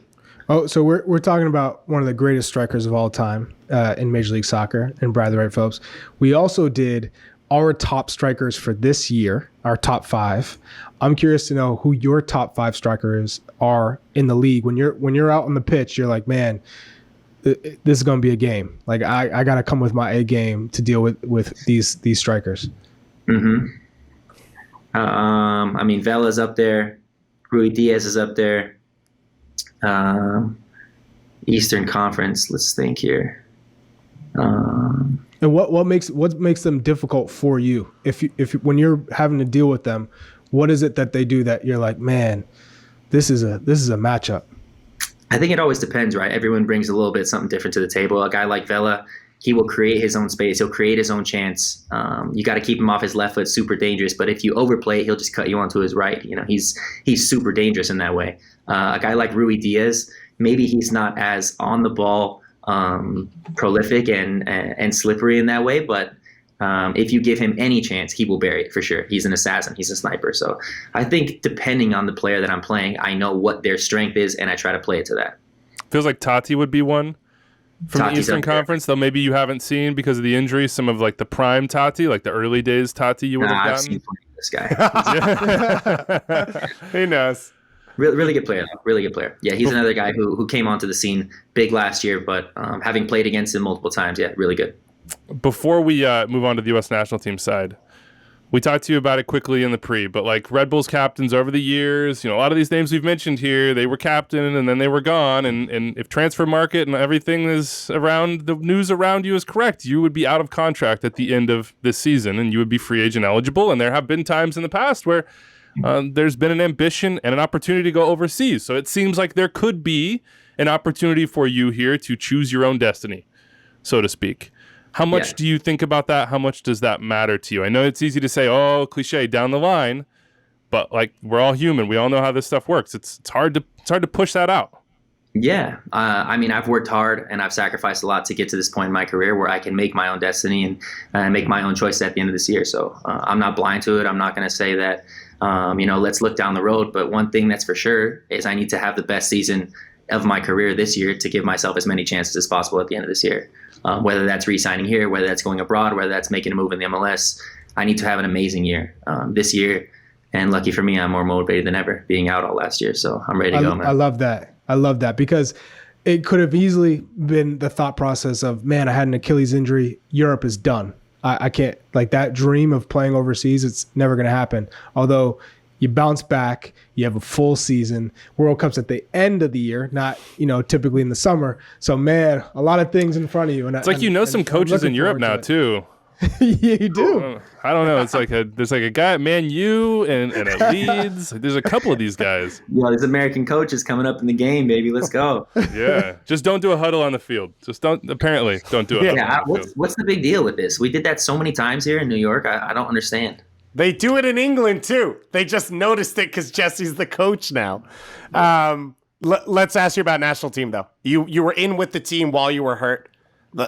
Oh, so we're talking about one of the greatest strikers of all time in Major League Soccer, and Bradley Wright-Phillips. We also did our top strikers for this year, our top 5. I'm curious to know who your top 5 strikers are in the league. When you're out on the pitch, you're like, man, this is going to be a game. Like I got to come with my A game to deal with these strikers. Mm-hmm. I mean, Vela's up there. Rui Diaz is up there. Eastern Conference. Let's think here. And what makes them difficult for you? If when you're having to deal with them, what is it that they do that you're like, man, this is a matchup? I think it always depends, right? Everyone brings a little bit something different to the table. A guy like Vela, he will create his own space. He'll create his own chance. You got to keep him off his left foot, super dangerous. But if you overplay, he'll just cut you onto his right. You know, he's super dangerous in that way. A guy like Rui Diaz, maybe he's not as on the ball, prolific and slippery in that way. But if you give him any chance, he will bury it for sure. He's an assassin. He's a sniper. So I think depending on the player that I'm playing, I know what their strength is, and I try to play it to that. Feels like Tati would be one from Tati's the Eastern Conference, though maybe you haven't seen because of the injury some of like the prime Tati, like the early days Tati you would have I've gotten. seen this guy. He knows. Really good player. Really good player. Yeah, he's another guy who came onto the scene big last year, but having played against him multiple times, yeah, really good. Before we move on to the U.S. national team side, we talked to you about it quickly in the pre, but like Red Bull's captains over the years, you know, a lot of these names we've mentioned here, they were captain and then they were gone. And if transfer market and everything is around, the news around you is correct, you would be out of contract at the end of this season and you would be free agent eligible. And there have been times in the past where there's been an ambition and an opportunity to go overseas. So it seems like there could be an opportunity for you here to choose your own destiny, so to speak. How much do you think about that? How much does that matter to you? I know it's easy to say, oh, cliche down the line, but like we're all human. We all know how this stuff works. It's hard to push that out. Yeah. I mean, I've worked hard and I've sacrificed a lot to get to this point in my career where I can make my own destiny and make my own choices at the end of this year. So I'm not blind to it. I'm not going to say that, let's look down the road. But one thing that's for sure is I need to have the best season of my career this year to give myself as many chances as possible at the end of this year. Whether that's re-signing here, whether that's going abroad, whether that's making a move in the MLS, I need to have an amazing year this year. And lucky for me, I'm more motivated than ever being out all last year. So I'm ready to go, man. I love that because it could have easily been the thought process of, man, I had an Achilles injury. Europe is done. I can't, like that dream of playing overseas, it's never going to happen. Although you bounce back, you have a full season. World Cup's at the end of the year, not, typically in the summer. So, man, a lot of things in front of you. And it's like some coaches in Europe now, too. Yeah, you do. I don't know. It's like there's like a guy at Man U and at Leeds. There's a couple of these guys. Yeah, there's American coaches coming up in the game, baby. Let's go. Yeah, just don't do a huddle on the field. Just don't do a huddle on the field. What's the big deal with this? We did that so many times here in New York. I don't understand. They do it in England, too. They just noticed it because Jesse's the coach now. Let's ask you about national team, though. You were in with the team while you were hurt.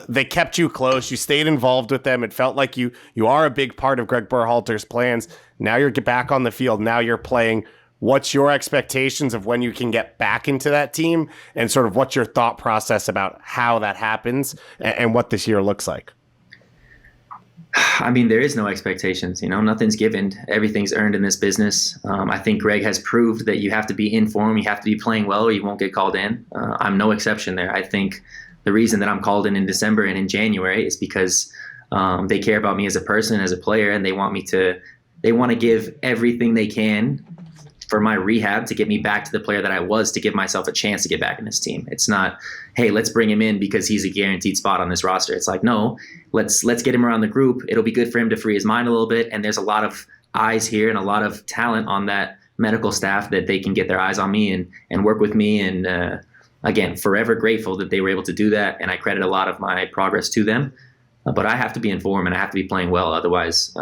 They kept you close. You stayed involved with them. It felt like you are a big part of Greg Berhalter's plans. Now you're back on the field. Now you're playing. What's your expectations of when you can get back into that team? And sort of what's your thought process about how that happens and what this year looks like? I mean, there is no expectations, nothing's given. Everything's earned in this business. I think Greg has proved that you have to be in form. You have to be playing well or you won't get called in. I'm no exception there. I think the reason that I'm called in December and in January is because they care about me as a person, as a player, and they want to give everything they can for my rehab to get me back to the player that I was, to give myself a chance to get back in this team. It's not, hey, let's bring him in because he's a guaranteed spot on this roster. It's like, no, let's get him around the group. It'll be good for him to free his mind a little bit. And there's a lot of eyes here and a lot of talent on that medical staff that they can get their eyes on me and work with me. And again, forever grateful that they were able to do that. And I credit a lot of my progress to them. But I have to be in form and I have to be playing well. Otherwise,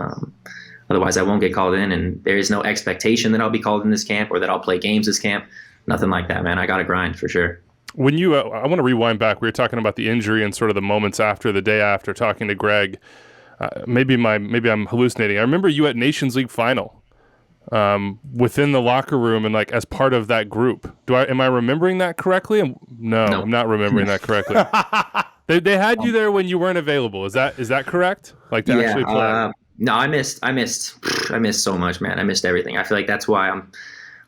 I won't get called in, and there is no expectation that I'll be called in this camp or that I'll play games this camp. Nothing like that, man. I got to grind for sure. When you, I want to rewind back. We were talking about the injury and sort of the moments after, the day after, talking to Greg. Maybe I'm hallucinating. I remember you at Nations League final, within the locker room and like as part of that group. Am I remembering that correctly? No, I'm not remembering that correctly. They had you there when you weren't available. Is that correct? Like to actually play? No, I missed so much, man. I missed everything. I feel like that's why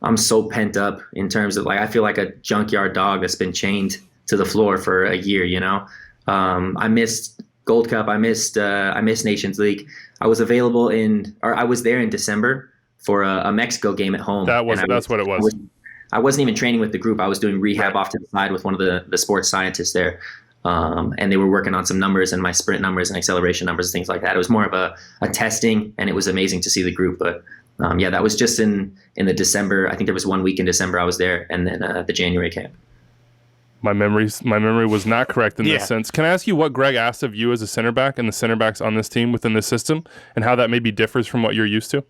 I'm so pent up in terms of like, I feel like a junkyard dog that's been chained to the floor for a year, you know? I missed Gold Cup. I missed Nations League. I was I was there in December for a Mexico game at home. That's what it was. I wasn't even training with the group. I was doing rehab off to the side with one of the sports scientists there. And they were working on some numbers and my sprint numbers and acceleration numbers, things like that. It was more of a testing, and it was amazing to see the group. But that was just in the December. I think there was 1 week in December I was there, and then the January camp. My memory was not correct in this sense. Can I ask you what Greg asked of you as a center back and the center backs on this team within this system, and how that maybe differs from what you're used to?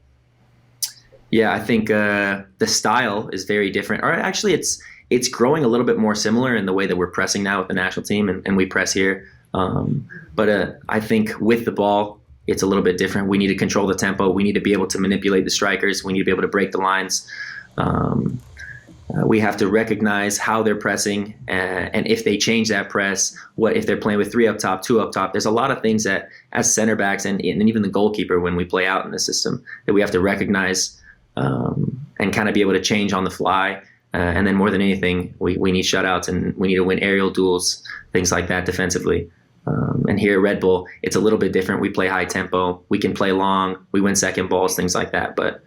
Yeah, I think the style is very different. Or actually, it's growing a little bit more similar in the way that we're pressing now with the national team, and we press here. But I think with the ball, it's a little bit different. We need to control the tempo. We need to be able to manipulate the strikers. We need to be able to break the lines. We have to recognize how they're pressing, and if they change that press, what if they're playing with 3 up top, 2 up top. There's a lot of things that as center backs and even the goalkeeper when we play out in the system that we have to recognize and kind of be able to change on the fly. And then more than anything, we need shutouts, and we need to win aerial duels, things like that defensively. And here at Red Bull, it's a little bit different. We play high tempo. We can play long. We win second balls, things like that. But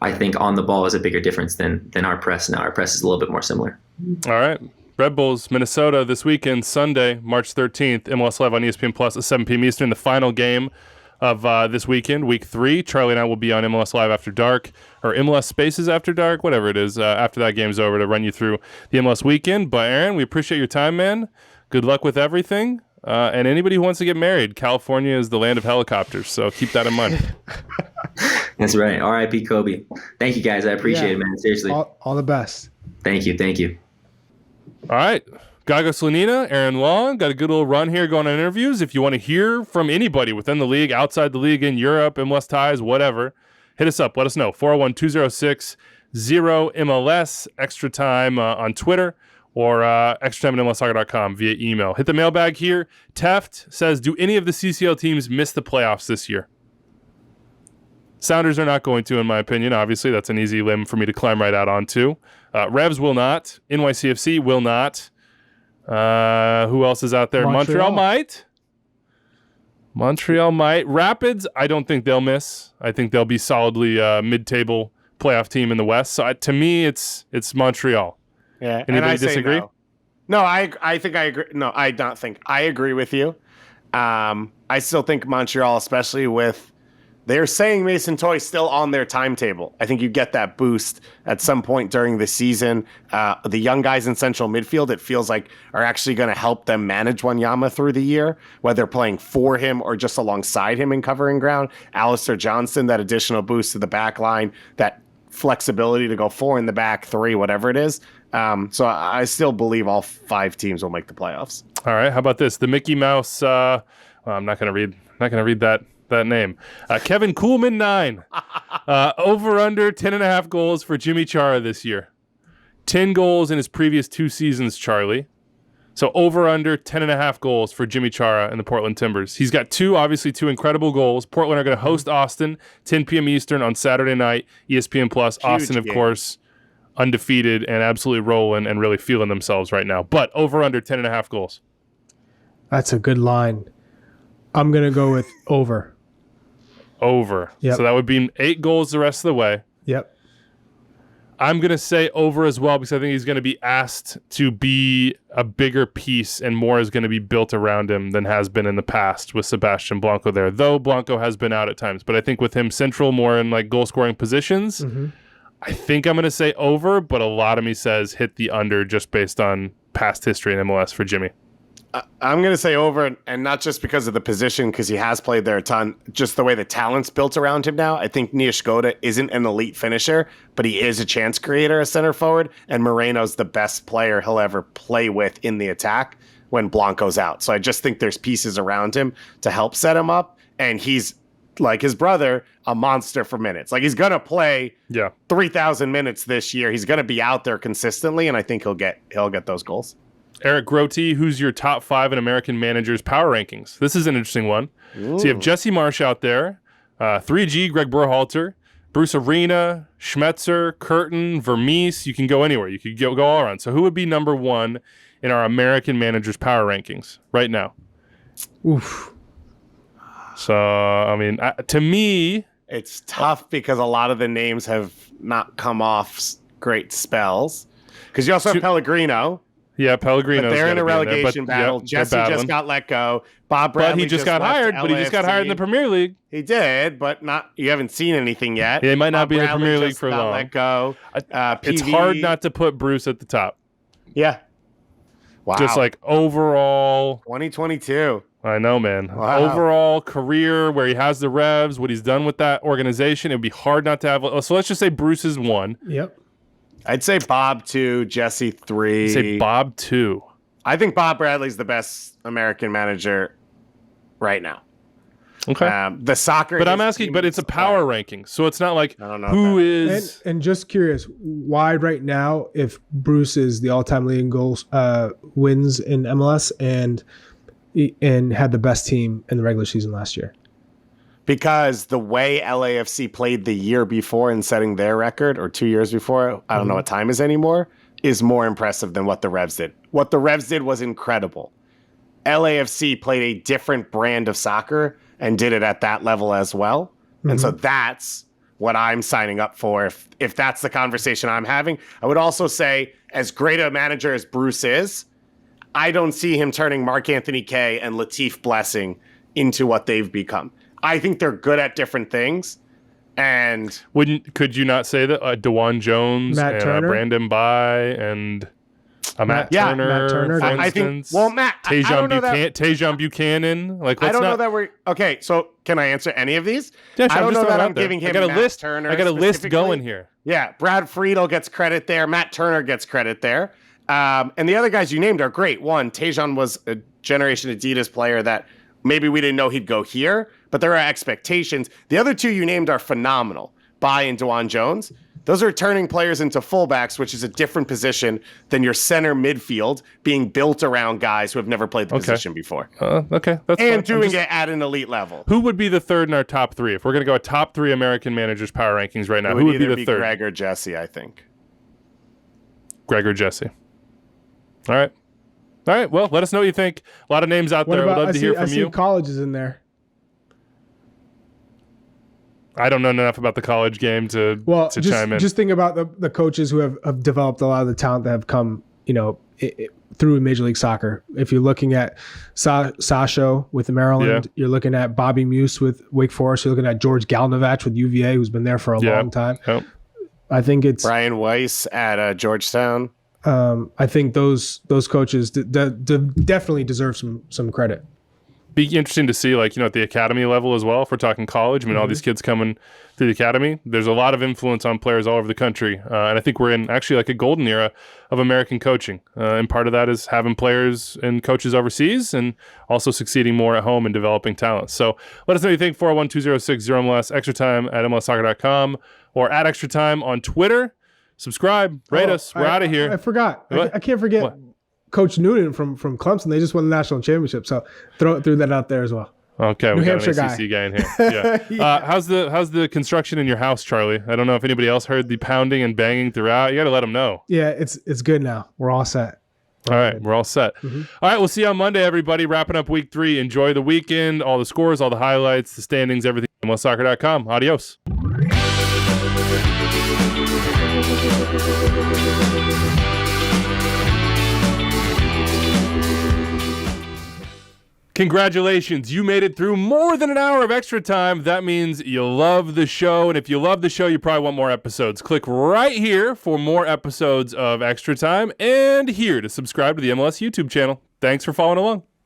I think on the ball is a bigger difference than our press now. Our press is a little bit more similar. All right. Red Bulls, Minnesota this weekend, Sunday, March 13th, MLS Live on ESPN Plus at 7 p.m. Eastern, the final game of this weekend, week 3. Charlie and I will be on MLS Live After Dark, or MLS Spaces After Dark, whatever it is, after that game's over to run you through the MLS weekend. But Aaron, we appreciate your time, man. Good luck with everything. And anybody who wants to get married, California is the land of helicopters, so keep that in mind. That's right. R.I.P. Kobe. Thank you, guys. I appreciate it, man. Seriously. All the best. Thank you. All right. Gago Slanina, Aaron Long, got a good little run here going on interviews. If you want to hear from anybody within the league, outside the league, in Europe, MLS ties, whatever, hit us up. Let us know. 401-206-0MLS, Extra Time on Twitter, or extratime@mlssoccer.com via email. Hit the mailbag here. Teft says, do any of the CCL teams miss the playoffs this year? Sounders are not going to, in my opinion. Obviously, that's an easy limb for me to climb right out onto. Revs will not. NYCFC will not. Who else is out there? Montreal might. Rapids, I don't think they'll miss. I think they'll be solidly mid-table playoff team in the West. So to me, it's Montreal. Yeah. Anybody disagree? No, I think I agree. No, I don't think. I agree with you. I still think Montreal, especially with they're saying Mason Toy's still on their timetable. I think you get that boost at some point during the season. The young guys in central midfield, it feels like, are actually going to help them manage Wanyama through the year, whether playing for him or just alongside him in covering ground. Alistair Johnston, that additional boost to the back line, that flexibility to go 4 in the back, 3, whatever it is. So I still believe all 5 teams will make the playoffs. All right. How about this? The Mickey Mouse. I'm not going to read that name. Kevin Kuhlman 9. Over under 10.5 goals for Jimmy Chara this year. 10 goals in his previous 2 seasons, Charlie. So over under 10.5 goals for Jimmy Chara and the Portland Timbers. He's got 2 incredible goals. Portland are going to host Austin, 10 p.m. Eastern on Saturday night, ESPN Plus. Huge Austin, of course, undefeated and absolutely rolling and really feeling themselves right now. But over under 10.5 goals. That's a good line. I'm going to go with over. Over. Yep. So that would be 8 goals the rest of the way. Yep. I'm going to say over as well because I think he's going to be asked to be a bigger piece and more is going to be built around him than has been in the past with Sebastian Blanco there. Though Blanco has been out at times. But I think with him central more in like goal-scoring positions, I think I'm going to say over, but a lot of me says hit the under just based on past history in MLS for Jimmy. I'm going to say over, and not just because of the position, because he has played there a ton, just the way the talent's built around him now. I think Niashkoda isn't an elite finisher, but he is a chance creator, a center forward, and Moreno's the best player he'll ever play with in the attack when Blanco's out. So I just think there's pieces around him to help set him up, and he's, like his brother, a monster for minutes. Like, he's going to play 3,000 minutes this year. He's going to be out there consistently, and I think he'll get those goals. Eric Grote, who's your top 5 in American managers power rankings? This is an interesting one. Ooh. So you have Jesse Marsh out there, 3G, Greg Berhalter, Bruce Arena, Schmetzer, Curtin, Vermees. You can go anywhere. You could go all around. So who would be number 1 in our American managers power rankings right now? Oof. So, I mean, to me... It's tough because a lot of the names have not come off great spells. Because you also have Pellegrino. Yeah, Pellegrino. They're in a relegation battle. Jesse just got let go. Bob Bradley. But he just got hired. LAFC. But he just got hired in the Premier League. He did, but not. You haven't seen anything yet. Yeah, he might not be in the Bradley Premier League just for got long. Let go. It's PV. hard not to put Bruce at the top. Yeah. Wow. Just like overall. 2022. I know, man. Wow. Overall career where he has the Revs, what he's done with that organization, it would be hard not to have. So let's just say Bruce is 1. Yep. I'd say Bob 2, Jesse 3. Say Bob 2. I think Bob Bradley's the best American manager right now. Okay. The soccer. But I'm asking, but it's a power ranking. So it's not like I don't know who that. is. And just curious, why right now, if Bruce is the all-time leading goals wins in MLS and had the best team in the regular season last year? Because the way LAFC played the year before in setting their record, or 2 years before, I don't know what time is anymore, is more impressive than what the Revs did. What the Revs did was incredible. LAFC played a different brand of soccer and did it at that level as well. Mm-hmm. And so that's what I'm signing up for. If that's the conversation I'm having, I would also say, as great a manager as Bruce is, I don't see him turning Mark Anthony Kaye and Latif Blessing into what they've become. I think they're good at different things. And could you not say that DeJuan Jones Matt and Turner? Brandon Bai and Matt Turner, for I think, instance? well, Matt, I don't know Tajon Buchanan. Like, I don't know that we're okay. So, can I answer any of these? Yeah, sure, I don't know that I'm there. giving him. I got a Matt list. Turner I got a list specifically. going here. Yeah, Brad Friedel gets credit there. Matt Turner gets credit there. And the other guys you named are great. One, Tajon was a Generation Adidas player that maybe we didn't know he'd go here, but there are expectations. The other 2 you named are phenomenal. Bai and DeJuan Jones. Those are turning players into fullbacks, which is a different position than your center midfield being built around guys who have never played the position before. Okay. That's and fine. doing it at an elite level. Who would be the third in our top 3? If we're going to go a top 3 American managers power rankings right now, who would be the third? Greg or Jesse, I think. Greg or Jesse. All right. Well, let us know what you think. A lot of names out there. We'd love to hear from you. I see colleges in there. I don't know enough about the college game to chime in. Just think about the coaches who have developed a lot of the talent that have come, through Major League Soccer. If you're looking at Sasho with Maryland, you're looking at Bobby Muse with Wake Forest, you're looking at George Galnavach with UVA, who's been there for a long time. Yep. I think it's Brian Weiss at Georgetown. I think those coaches definitely deserve some credit. Be interesting to see, at the academy level as well. If we're talking college, I mean, all these kids coming through the academy, there's a lot of influence on players all over the country. And I think we're in actually a golden era of American coaching. And part of that is having players and coaches overseas and also succeeding more at home and developing talent. So let us know what you think. 401-206-0MLS, extra time at MLSsoccer.com or at extra time on Twitter. Subscribe, rate us. We're out of here. I forgot. What? I can't forget. What? Coach Noonan from Clemson, they just won the national championship, so threw that out there as well. Okay, we got Hampshire an ACC guy in here. Yeah. How's the construction in your house, Charlie? I don't know if anybody else heard the pounding and banging throughout. You got to let them know. Yeah, it's good now. We're all set. All right, we're all set. Mm-hmm. All right, we'll see you on Monday, everybody. Wrapping up week 3. Enjoy the weekend, all the scores, all the highlights, the standings, everything. MLSsoccer.com. Adios. Congratulations, you made it through more than an hour of extra time. That means you love the show, and if you love the show, you probably want more episodes. Click right here for more episodes of Extra Time, and here to subscribe to the MLS YouTube channel. Thanks for following along.